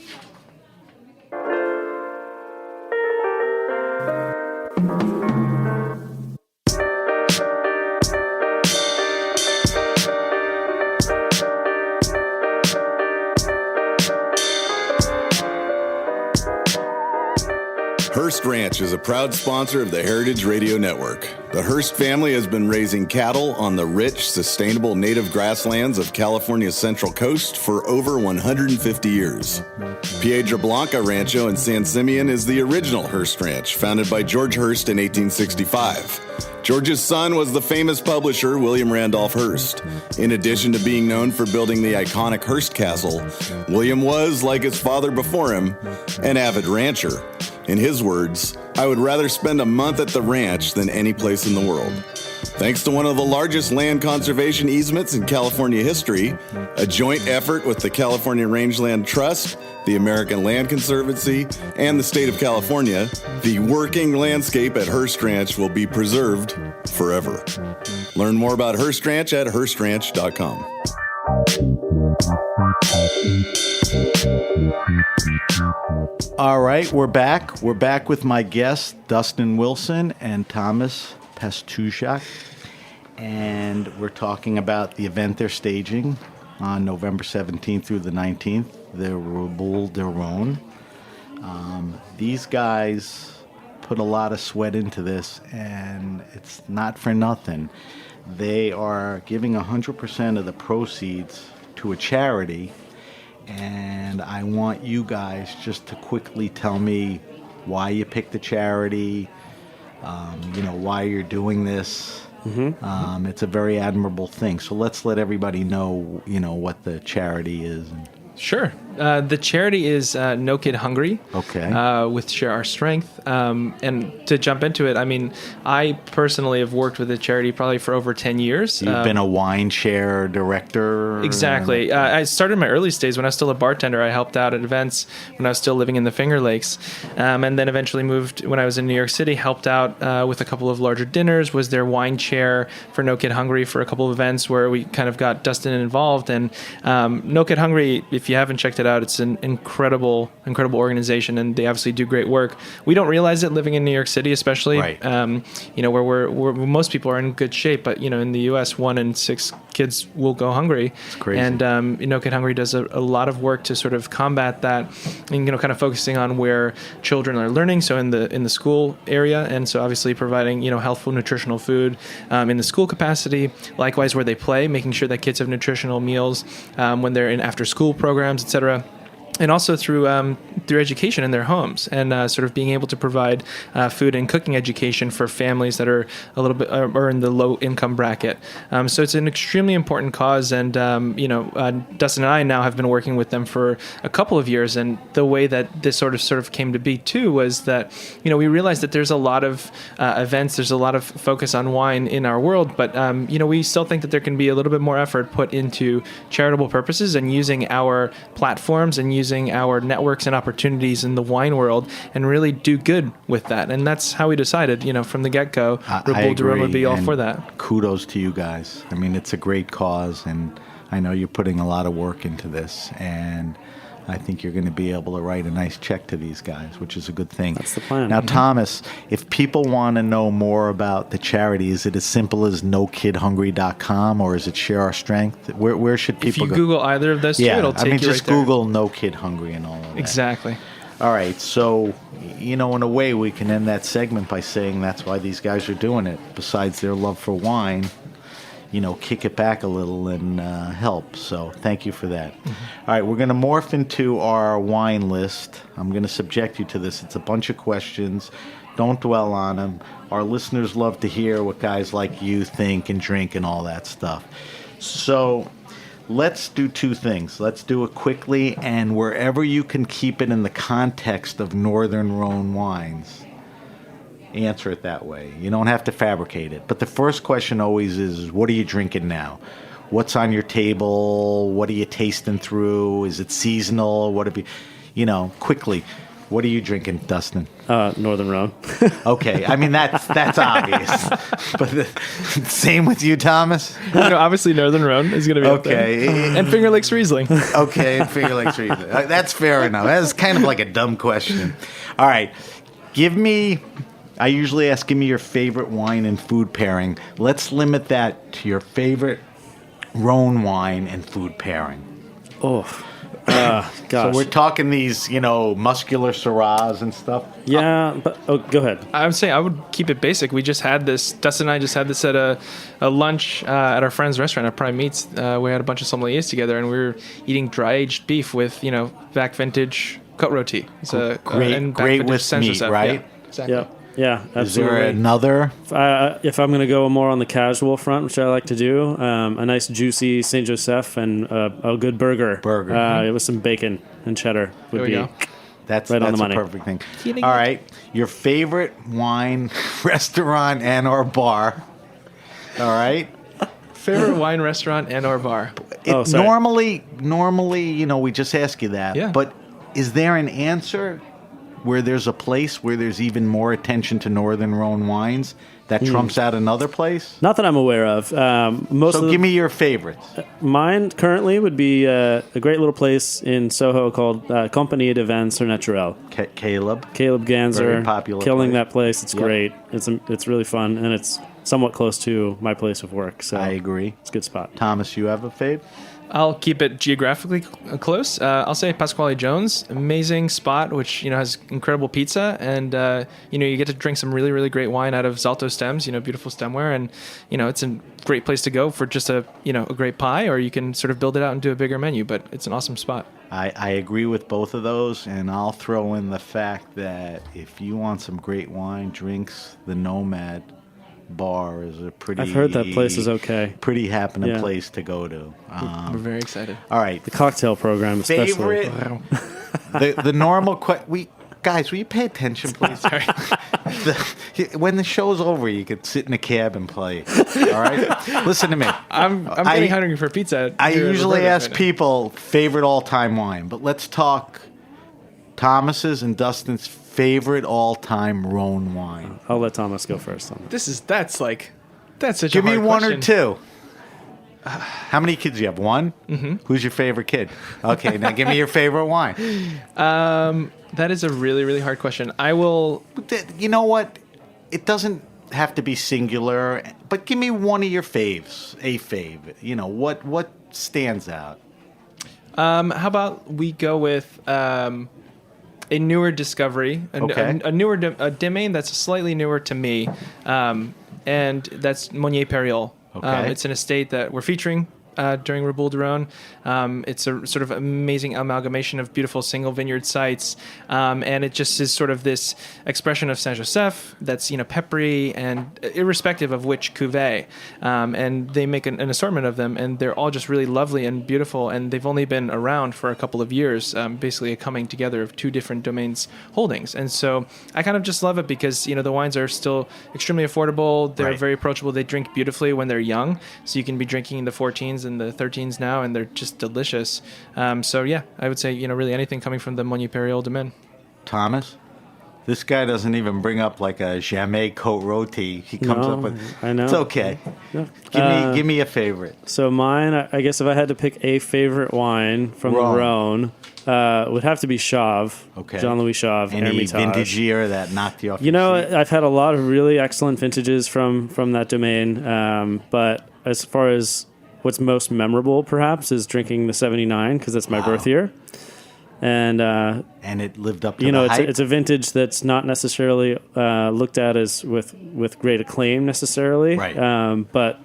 Hearst Ranch is a proud sponsor of the Heritage Radio Network. The Hearst family has been raising cattle on the rich, sustainable native grasslands of California's Central Coast for over 150 years. Piedra Blanca Rancho in San Simeon is the original Hearst Ranch, founded by George Hearst in 1865. George's son was the famous publisher William Randolph Hearst. In addition to being known for building the iconic Hearst Castle, William was, like his father before him, an avid rancher. In his words, "I would rather spend a month at the ranch than any place in the world." Thanks to one of the largest land conservation easements in California history, a joint effort with the California Rangeland Trust, the American Land Conservancy, and the state of California, the working landscape at Hearst Ranch will be preserved forever. Learn more about Hearst Ranch at HearstRanch.com. All right, we're back. We're back with my guests, Dustin Wilson and Thomas Pastuszak. And we're talking about the event they're staging on November 17th through the 19th, the Reboule Du Rhone. These guys put a lot of sweat into this, and it's not for nothing. They are giving 100% of the proceeds to a charity. And I want you guys just to quickly tell me why you picked the charity, why you're doing this. Mm-hmm. It's a very admirable thing. So let's let everybody know, what the charity is. Sure. The charity is No Kid Hungry. Okay. With Share Our Strength. And to jump into it, I mean, I personally have worked with the charity probably for over 10 years. You've been a wine share director? Exactly. I started in my early days when I was still a bartender. I helped out at events when I was still living in the Finger Lakes. And then eventually moved when I was in New York City, helped out with a couple of larger dinners, was their wine chair for No Kid Hungry for a couple of events where we kind of got Dustin involved. And No Kid Hungry, if you haven't checked it out, it's an incredible organization, and they obviously do great work. We don't realize it living in New York City, especially, right. Where most people are in good shape, but in the U.S., 1 in 6 kids will go hungry. It's crazy. And No Kid Hungry does a lot of work to sort of combat that, and kind of focusing on where children are learning, so in the school area, and so obviously providing healthful nutritional food in the school capacity. Likewise, where they play, making sure that kids have nutritional meals when they're in after school programs, etc. And also through education in their homes, and sort of being able to provide food and cooking education for families that are a little bit or in the low income bracket. So it's an extremely important cause, and Dustin and I now have been working with them for a couple of years. And the way that this sort of came to be too was that we realized that there's a lot of events, there's a lot of focus on wine in our world, but we still think that there can be a little bit more effort put into charitable purposes and using our platforms and using our networks and opportunities in the wine world and really do good with that. And that's how we decided, from the get-go, Reboule Du Rhone would be all for that. Kudos to you guys. I mean, it's a great cause, and I know you're putting a lot of work into this, and I think you're going to be able to write a nice check to these guys, which is a good thing. That's the plan. Now, Thomas, if people want to know more about the charity, is it as simple as nokidhungry.com, or is it Share Our Strength? Where should people go? If you Google either of those two, it'll take you right there. just Google No Kid Hungry and all of that. Exactly. All right, so, in a way, we can end that segment by saying that's why these guys are doing it. Besides their love for wine, kick it back a little and help. So thank you for that. Mm-hmm. All right, we're going to morph into our wine list. I'm going to subject you to this. It's a bunch of questions. Don't dwell on them. Our listeners love to hear what guys like you think and drink and all that stuff. So let's do two things. Let's do it quickly, and wherever you can keep it in the context of Northern Rhone wines, answer it that way. You don't have to fabricate it. But the first question always is, what are you drinking now? What's on your table? What are you tasting through? Is it seasonal? What it be? Quickly. What are you drinking, Dustin? Northern Rhone. Okay, I mean that's obvious. But same with you, Thomas. Obviously Northern Rhone is going to be okay, up there. And Finger Lakes Riesling. Okay, and Finger Lakes Riesling. That's fair enough. That's kind of like a dumb question. All right, I usually ask, give me your favorite wine and food pairing. Let's limit that to your favorite Rhone wine and food pairing. Oh, gosh. So we're talking these, muscular Syrahs and stuff. Yeah, but go ahead. I would say I would keep it basic. We just had this, Dustin and I just had this at a lunch at our friend's restaurant at Prime Meats. We had a bunch of sommeliers together, and we were eating dry-aged beef with, back vintage cut roti. It's great with meat, right? Yeah, exactly. Yep. Yeah, absolutely. Is there another? If I'm going to go more on the casual front, which I like to do, a nice juicy Saint Joseph and a good burger. With some bacon and cheddar would be that's right on the money. A perfect thing. All right, your favorite wine restaurant and or bar. All right. Favorite wine restaurant and or bar. Normally, we just ask you that. Yeah. But is there an answer where there's a place where there's even more attention to Northern Rhone wines that trumps out another place? Not that I'm aware of. Give me your favorites. Mine currently would be a great little place in Soho called Compagnie de Vin sur Naturel. Caleb Ganser, very popular killing place. that place. It's great. It's really fun, and it's somewhat close to my place of work. So I agree. It's a good spot. Thomas, you have a fave? I'll keep it geographically close. I'll say Pasquale Jones, amazing spot, which has incredible pizza, and you get to drink some really, really great wine out of Zalto stems. Beautiful stemware, and it's a great place to go for just a great pie, or you can sort of build it out and do a bigger menu. But it's an awesome spot. I agree with both of those, and I'll throw in the fact that if you want some great wine, drinks, the Nomad Bar is a pretty. I've heard that place is okay. Pretty happening Yeah. place to go to. We're very excited. All right, The cocktail program, especially. favorite. the normal guys, will you pay attention, please? Sorry. When the show's over, you could sit in a cab and play. All right, listen to me. I'm getting hungry for pizza. I here at usually Roberta's ask right now. people favorite all-time wine, but let's talk Thomas's and Dustin's favorite all-time Rhone wine. I'll let Thomas go first on that. That's such Give a me hard one question. or two. How many kids do you have? One? Mm-hmm. Who's your favorite kid? Okay, now give me your favorite wine. That is a really, really hard question. I will. You know what? It doesn't have to be singular, but give me one of your faves. A fave. You know, what stands out? How about we go with a newer discovery, a newer domain that's slightly newer to me, and that's Monnier Périol. Okay. It's an estate that we're featuring during Reboule Du Rhone. It's a sort of amazing amalgamation of beautiful single vineyard sites, and it just is sort of this expression of Saint-Joseph that's peppery and irrespective of which cuvée. And they make an assortment of them, and they're all just really lovely and beautiful. And they've only been around for a couple of years, basically a coming together of two different domains holdings. And so I kind of just love it because the wines are still extremely affordable. They're Right. very approachable. They drink beautifully when they're young, so you can be drinking the 14s and the 13s now, and they're just delicious. So yeah, I would say really anything coming from the Monnier Périol domaine. Thomas? This guy doesn't even bring up like a Jamais Côte Rôtie. He comes No, up with. I know. It's okay. No. Give me a favorite. So mine, I guess if I had to pick a favorite wine from the Rhone, would have to be Chauve. Okay. Jean-Louis Chauve, Any Hermitage. vintage year that knocked you off your seat? I've had a lot of really excellent vintages from that domain, but as far as what's most memorable, perhaps, is drinking the 79 because that's my birth year, and it lived up to the hype? it's a vintage that's not necessarily looked at as with great acclaim necessarily, Right. but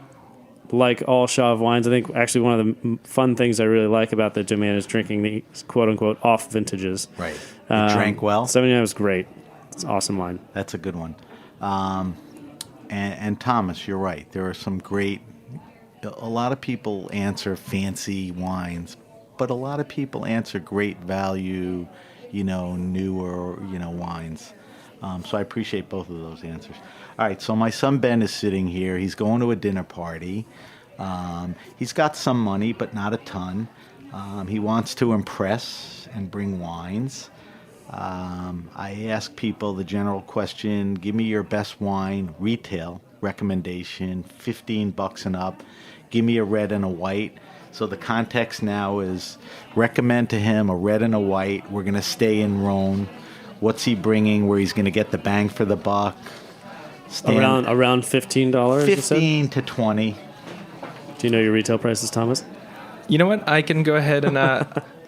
like all Chauve wines, I think actually one of the fun things I really like about the domain is drinking the quote unquote off vintages. Right. It drank well. 79 was great. It's an awesome wine. That's a good one. And Thomas, you're right. There are some great. A lot of people answer fancy wines, but a lot of people answer great value, newer, wines. So I appreciate both of those answers. All right, so my son Ben is sitting here. He's going to a dinner party. He's got some money, but not a ton. He wants to impress and bring wines. I ask people the general question, give me your best wine, retail recommendation, $15 and up. Give me a red and a white. So the context now is recommend to him a red and a white. We're going to stay in Rhone. What's he bringing where he's going to get the bang for the buck? Around $15. 15 to 20. Do you know your retail prices, Thomas? You know what? I can go ahead and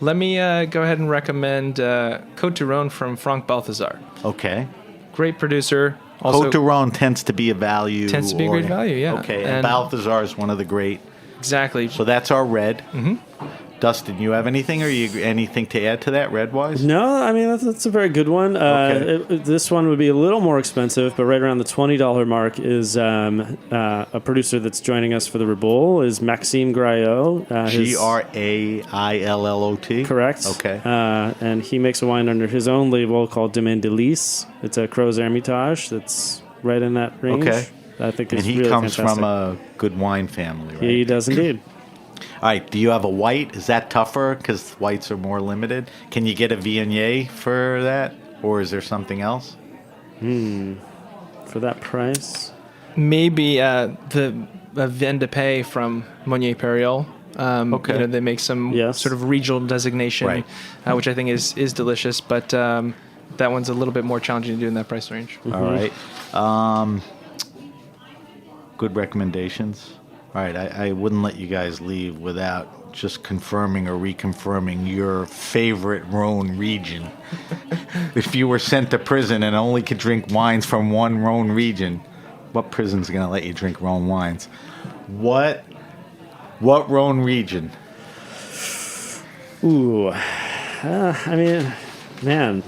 let me go ahead and recommend Côte du Rhone from Franck Balthazar. Okay. Great producer. Also, Côte du Rhone tends to be a value. Tends to be a great value, yeah. Okay, and And- Balthazar is one of the great. exactly. So that's our red. Mm-hmm. Dustin, you have anything anything to add to that red-wise? No, I mean that's a very good one. Okay. This one would be a little more expensive, but right around the $20 mark is a producer that's joining us for the Reboule is Maxime Graillot. Graillot. Correct. Okay. And he makes a wine under his own label called Domaine de Lys. It's a Crozes Hermitage that's right in that range. Okay. I think And it's he really comes fantastic. from a good wine family, right? Yeah, he does indeed. All right, do you have a white? Is that tougher because whites are more limited? Can you get a Viognier for that? Or is there something else? For that price. Maybe the Vin de Paix from Monnier Périol. Okay. They make some Yes. sort of regional designation, Right. Which I think is delicious, but that one's a little bit more challenging to do in that price range. All right. Good recommendations. All right, I wouldn't let you guys leave without just confirming or reconfirming your favorite Rhone region. If you were sent to prison and only could drink wines from one Rhone region, what prison's going to let you drink Rhone wines? What Rhone region? Ooh. I mean, man.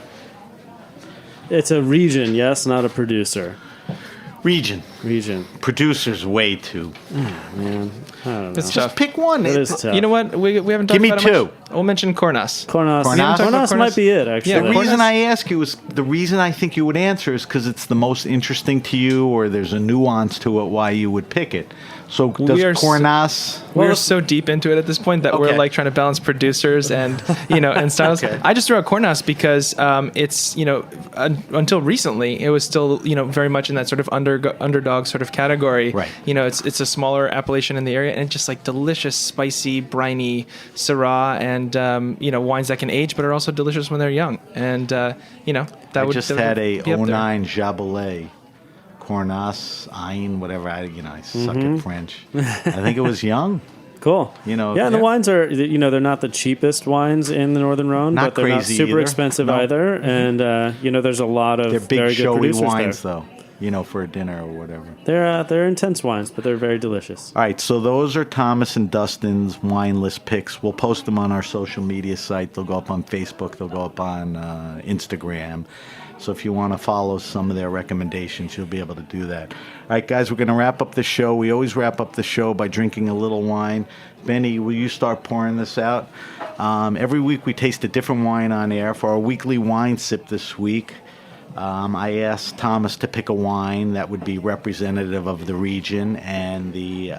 It's a region, yes, not a producer. Region. Producers way too. Man, I don't know. It's Just tough. pick one. It is tough. You know what? We haven't talked Give me about it two. much. We'll mention Cornas. Cornas. Cornas? Cornas might be it, actually. Yeah, The reason I ask you is the reason I think you would answer is because it's the most interesting to you, or there's a nuance to it why you would pick it. So We does are Cornas? We're so deep into it at this point that we're Okay. like trying to balance producers and and styles. Okay. I just threw out Cornas because it's until recently it was still very much in that sort of underdog sort of category. Right. It's a smaller appellation in the area and just like delicious, spicy, briny Syrah and wines that can age but are also delicious when they're young. And that I would just that would had a be up there. 09 Jaboulet. Cornas, Ain, whatever. I suck at French. I think it was young. Cool. Yeah, and the wines are, they're not the cheapest wines in the Northern Rhone, Not but they're not crazy super either. expensive No. either. And, there's a lot of They're big very good showy producers wines, there. though. For a dinner or whatever. They're intense wines, but they're very delicious. All right, so those are Thomas and Dustin's wine list picks. We'll post them on our social media site. They'll go up on Facebook. They'll go up on Instagram. So if you want to follow some of their recommendations, you'll be able to do that. All right, guys, we're going to wrap up the show. We always wrap up the show by drinking a little wine. Benny, will you start pouring this out? Every week we taste a different wine on air. For our weekly wine sip this week, I asked Thomas to pick a wine that would be representative of the region and the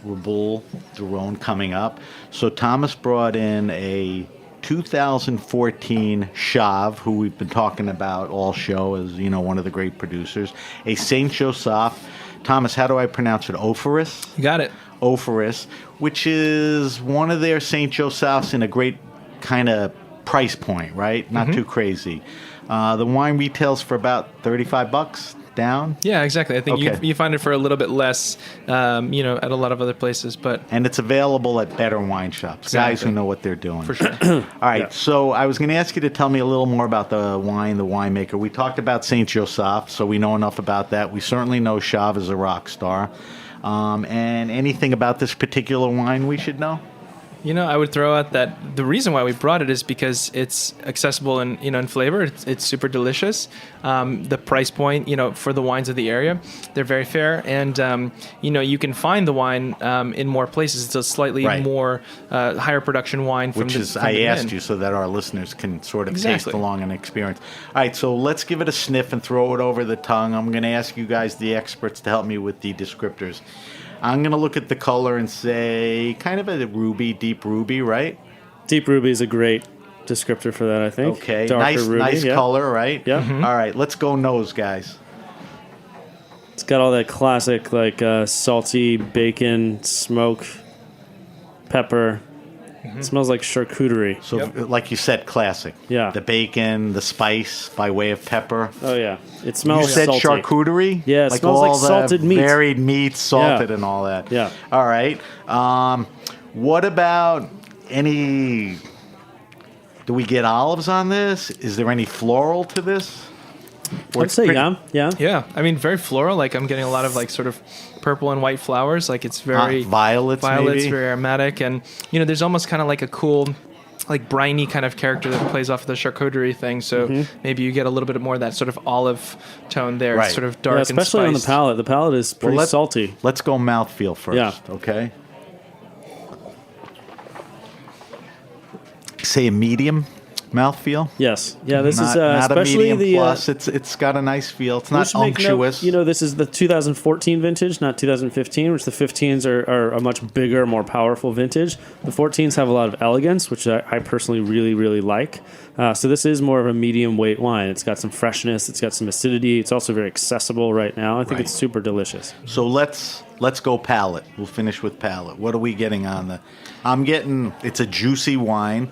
Reboule Du Rhone coming up. So Thomas brought in a 2014 Chave, who we've been talking about all show as, one of the great producers. A Saint Joseph. Thomas, how do I pronounce it? Ophoris? You got it. Ophoris, which is one of their Saint Josephs in a great kind of price point, right? Not too crazy. The wine retails for about $35 down. Yeah, exactly. I think Okay. you find it for a little bit less, at a lot of other places. But And it's available at better wine shops, guys who know what they're doing. for sure. All right, so I was going to ask you to tell me a little more about the wine, the winemaker. We talked about Saint Joseph, so we know enough about that. We certainly know Chave is a rock star. And anything about this particular wine we should know? I would throw out that the reason why we brought it is because it's accessible in flavor. It's super delicious. The price point, for the wines of the area, they're very fair. And, you can find the wine in more places. It's a slightly more higher production wine. Which is, I asked you so that our listeners can sort of taste along and experience. All right, so let's give it a sniff and throw it over the tongue. I'm going to ask you guys, the experts, to help me with the descriptors. I'm going to look at the color and say kind of a ruby, deep ruby, right? Deep ruby is a great descriptor for that, I think. Okay, Darker ruby, nice yeah. color, right? Yeah. All right, let's go nose, guys. It's got all that classic, salty bacon, smoke, pepper. It smells like charcuterie. So, like you said, classic. Yeah. The bacon, the spice by way of pepper. Oh, yeah. It You smells said salty. charcuterie? Yeah, it like smells all like the salted meat. varied meats, salted and all that. Yeah. All right. What about any... Do we get olives on this? Is there any floral to this? Or I'd say yeah. Yeah, I mean, very floral. Like I'm getting a lot of sort of purple and white flowers. Like it's very violets, maybe? very aromatic, and there's almost kind of like a cool, like briny kind of character that plays off of the charcuterie thing. So maybe you get a little bit more of that sort of olive tone there. Right. It's sort of dark, Yeah, especially and on the spiced. palate. The palate is pretty salty. Let's go mouthfeel first, Yeah. okay? Say a medium mouthfeel. Yes. Yeah, this Not is a especially medium the plus. It's got a nice feel. It's we not should make note, unctuous. this is the 2014 vintage, not 2015, which the 15s are a much bigger, more powerful vintage. The 14s have a lot of elegance, which I personally really, really like. So this is more of a medium weight wine. It's got some freshness. It's got some acidity. It's also very accessible right now. I think it's super delicious. So let's go palate. We'll finish with palate. What are we getting on the? I'm getting. It's a juicy wine.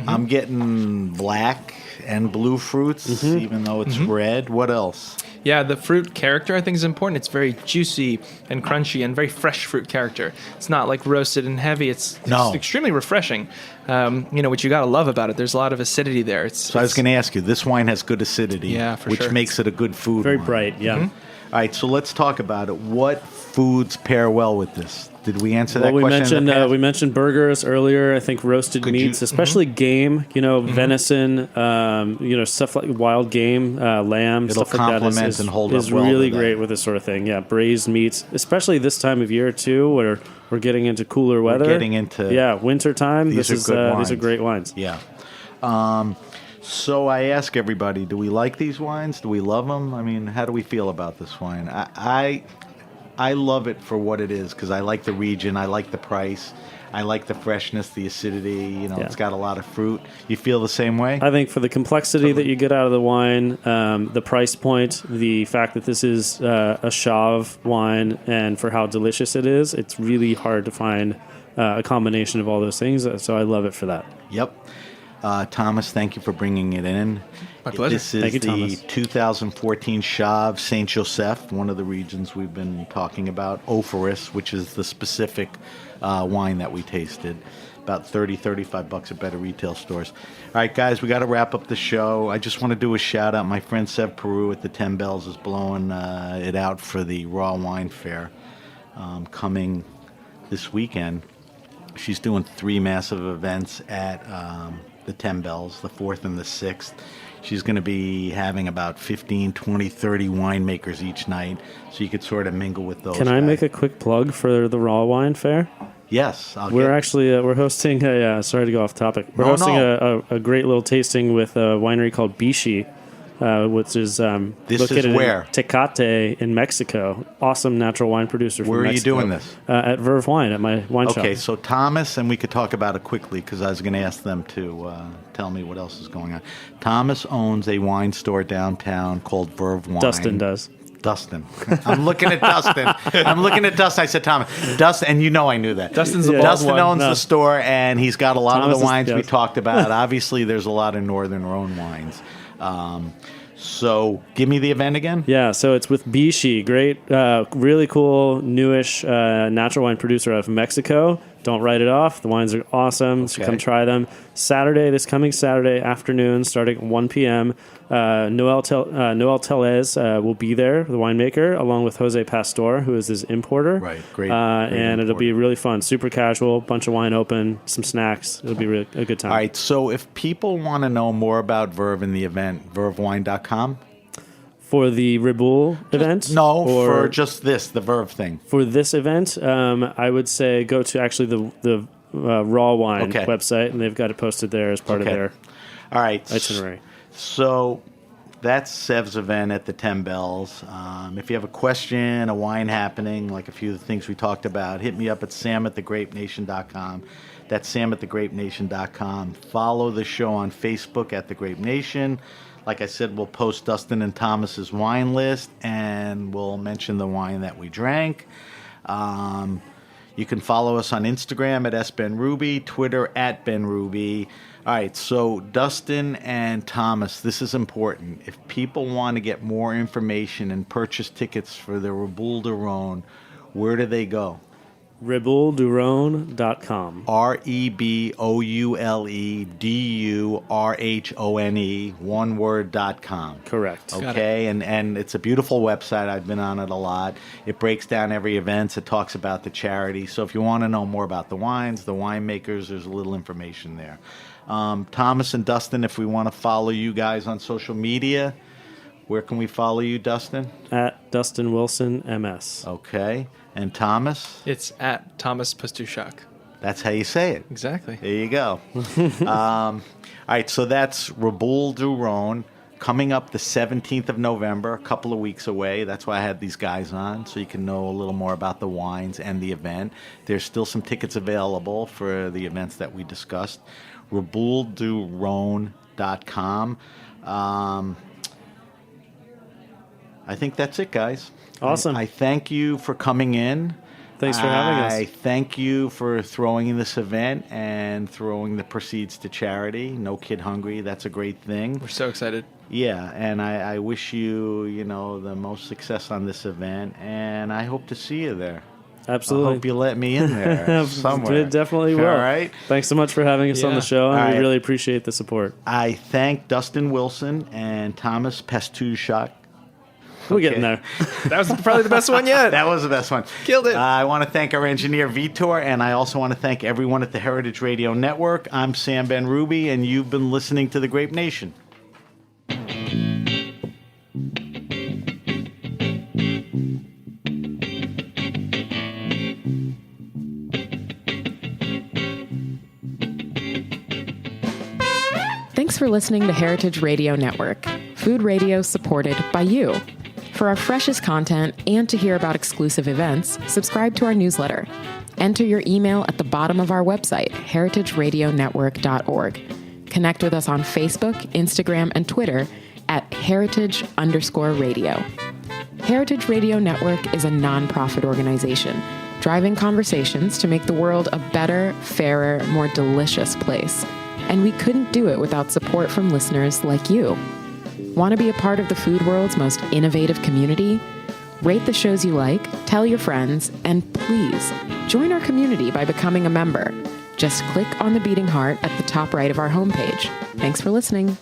I'm getting black and blue fruits, even though it's red. What else? Yeah, the fruit character I think is important. It's very juicy and crunchy and very fresh fruit character. It's not like roasted and heavy. It's extremely refreshing. Which you gotta love about it. There's a lot of acidity there. So I was going to ask you. This wine has good acidity, Yeah, for which sure. makes it a good food. Very wine. bright, yeah. All right, so let's talk about it. What foods pair well with this? Did we answer that Well, question? we mentioned burgers earlier. I think roasted meats, especially game. Venison. Stuff like wild game, lamb, It'll stuff like that complement and hold is up well really to that. great with this sort of thing. Yeah, braised meats, especially this time of year too, where we're getting into cooler weather. Getting into winter time. These are good wines. These are great wines. Yeah. So I ask everybody, do we like these wines? Do we love them? I mean, how do we feel about this wine? I love it for what it is because I like the region, I like the price, I like the freshness, the acidity. You know, It's got a lot of fruit. You feel the same way? I think for the complexity that you get out of the wine, the price point, the fact that this is a Chave wine, and for how delicious it is, it's really hard to find a combination of all those things. So I love it for that. Yep. Thomas, thank you for bringing it in. My pleasure. This is Thank you, the Thomas. 2014 Chave Saint Joseph, one of the regions we've been talking about. Ophoris, which is the specific wine that we tasted. About $30-$35 at better retail stores. All right, guys, we got to wrap up the show. I just want to do a shout out. My friend Sev Peru at the 10 Bells is blowing it out for the Raw Wine Fair coming this weekend. She's doing 3 massive events at the 10 Bells, the 4th and the 6th. She's going to be having about 15, 20, 30 winemakers each night, so you could sort of mingle with those Can I guys. make a quick plug for the Raw Wine Fair? Yes. We're actually we're hosting sorry to go off topic. We're hosting a great little tasting with a winery called Bishi, which is located where? in Tecate in Mexico. Awesome natural wine producer from Where are you Mexico. doing this? At Verve Wine, at my wine shop. Okay, so Thomas, and we could talk about it quickly because I was going to ask them to tell me what else is going on. Thomas owns a wine store downtown called Verve Wine. Dustin does. Dustin. I'm looking at Dustin. I said, Thomas. Dustin, and you know I knew that. Dustin's the bald Dustin one. owns the store, and he's got a lot Thomas of the wines we yes. talked about. Obviously, there's a lot of Northern Rhone wines. So give me the event again. Yeah, so it's with Bishi. Great, really cool, newish natural wine producer out of Mexico. Don't write it off. The wines are awesome, so Okay. come try them. This coming Saturday afternoon, starting at 1 p.m., Noel Telez will be there, the winemaker, along with Jose Pastor, who is his importer. Right, great And it'll be importer. really fun, super casual, bunch of wine open, some snacks. It'll be really a good time. All right, so if people want to know more about Verve and the event, vervewine.com? For the Reboule event? No, or for just this, the Verve thing. For this event, I would say go to actually the Raw Wine Okay. website, and they've got it posted there as part of Okay. their All right. itinerary. So that's Sev's event at the 10 Bells. If you have a question, a wine happening, like a few of the things we talked about, hit me up at sam@thegrapenation.com. That's sam@thegrapenation.com. Follow the show on Facebook at The Grape Nation. Like I said, we'll post Dustin and Thomas's wine list, and we'll mention the wine that we drank. You can follow us on Instagram at SBenRuby, Twitter at BenRuby. All right, so Dustin and Thomas, this is important. If people want to get more information and purchase tickets for the Reboule Du Rhone, where do they go? RebouleDuRhone.com. RebouleDurhone, one word.com. Correct. Okay, and it's a beautiful website. I've been on it a lot. It breaks down every event. It talks about the charity. So if you want to know more about the wines, the winemakers, there's a little information there. Thomas and Dustin, if we want to follow you guys on social media, where can we follow you, Dustin? At Dustin Wilson MS. Okay, and Thomas? It's at Thomas Pastuszak. That's how you say it. Exactly. There you go. All right, so that's Reboule Du Rhone coming up the 17th of November, a couple of weeks away. That's why I had these guys on, so you can know a little more about the wines and the event. There's still some tickets available for the events that we discussed. RebouleDuRhone.com. I think that's it, guys. Awesome. I thank you for coming in. Thanks for having us. I thank you for throwing in this event and throwing the proceeds to charity. No Kid Hungry. That's a great thing. We're so excited. Yeah, and I wish you, the most success on this event, and I hope to see you there. Absolutely. I hope you let me in there somewhere. It definitely will. All right. Thanks so much for having us on Yeah. the show, and All right. we really appreciate the support. I thank Dustin Wilson and Thomas Pastuszak. We're getting there. That was probably the best one yet. That was the best one. Killed it. I want to thank our engineer, Vitor, and I also want to thank everyone at the Heritage Radio Network. I'm Sam Ben-Ruby, and you've been listening to The Grape Nation. for listening to Heritage Radio Network, food radio supported by you. For our freshest content and to hear about exclusive events, subscribe to our newsletter. Enter your email at the bottom of our website, heritageradionetwork.org. Connect with us on Facebook, Instagram, and Twitter at heritage_radio. Heritage Radio Network is a nonprofit organization driving conversations to make the world a better, fairer, more delicious place. And we couldn't do it without support from listeners like you. Want to be a part of the food world's most innovative community? Rate the shows you like, tell your friends, and please join our community by becoming a member. Just click on the beating heart at the top right of our homepage. Thanks for listening.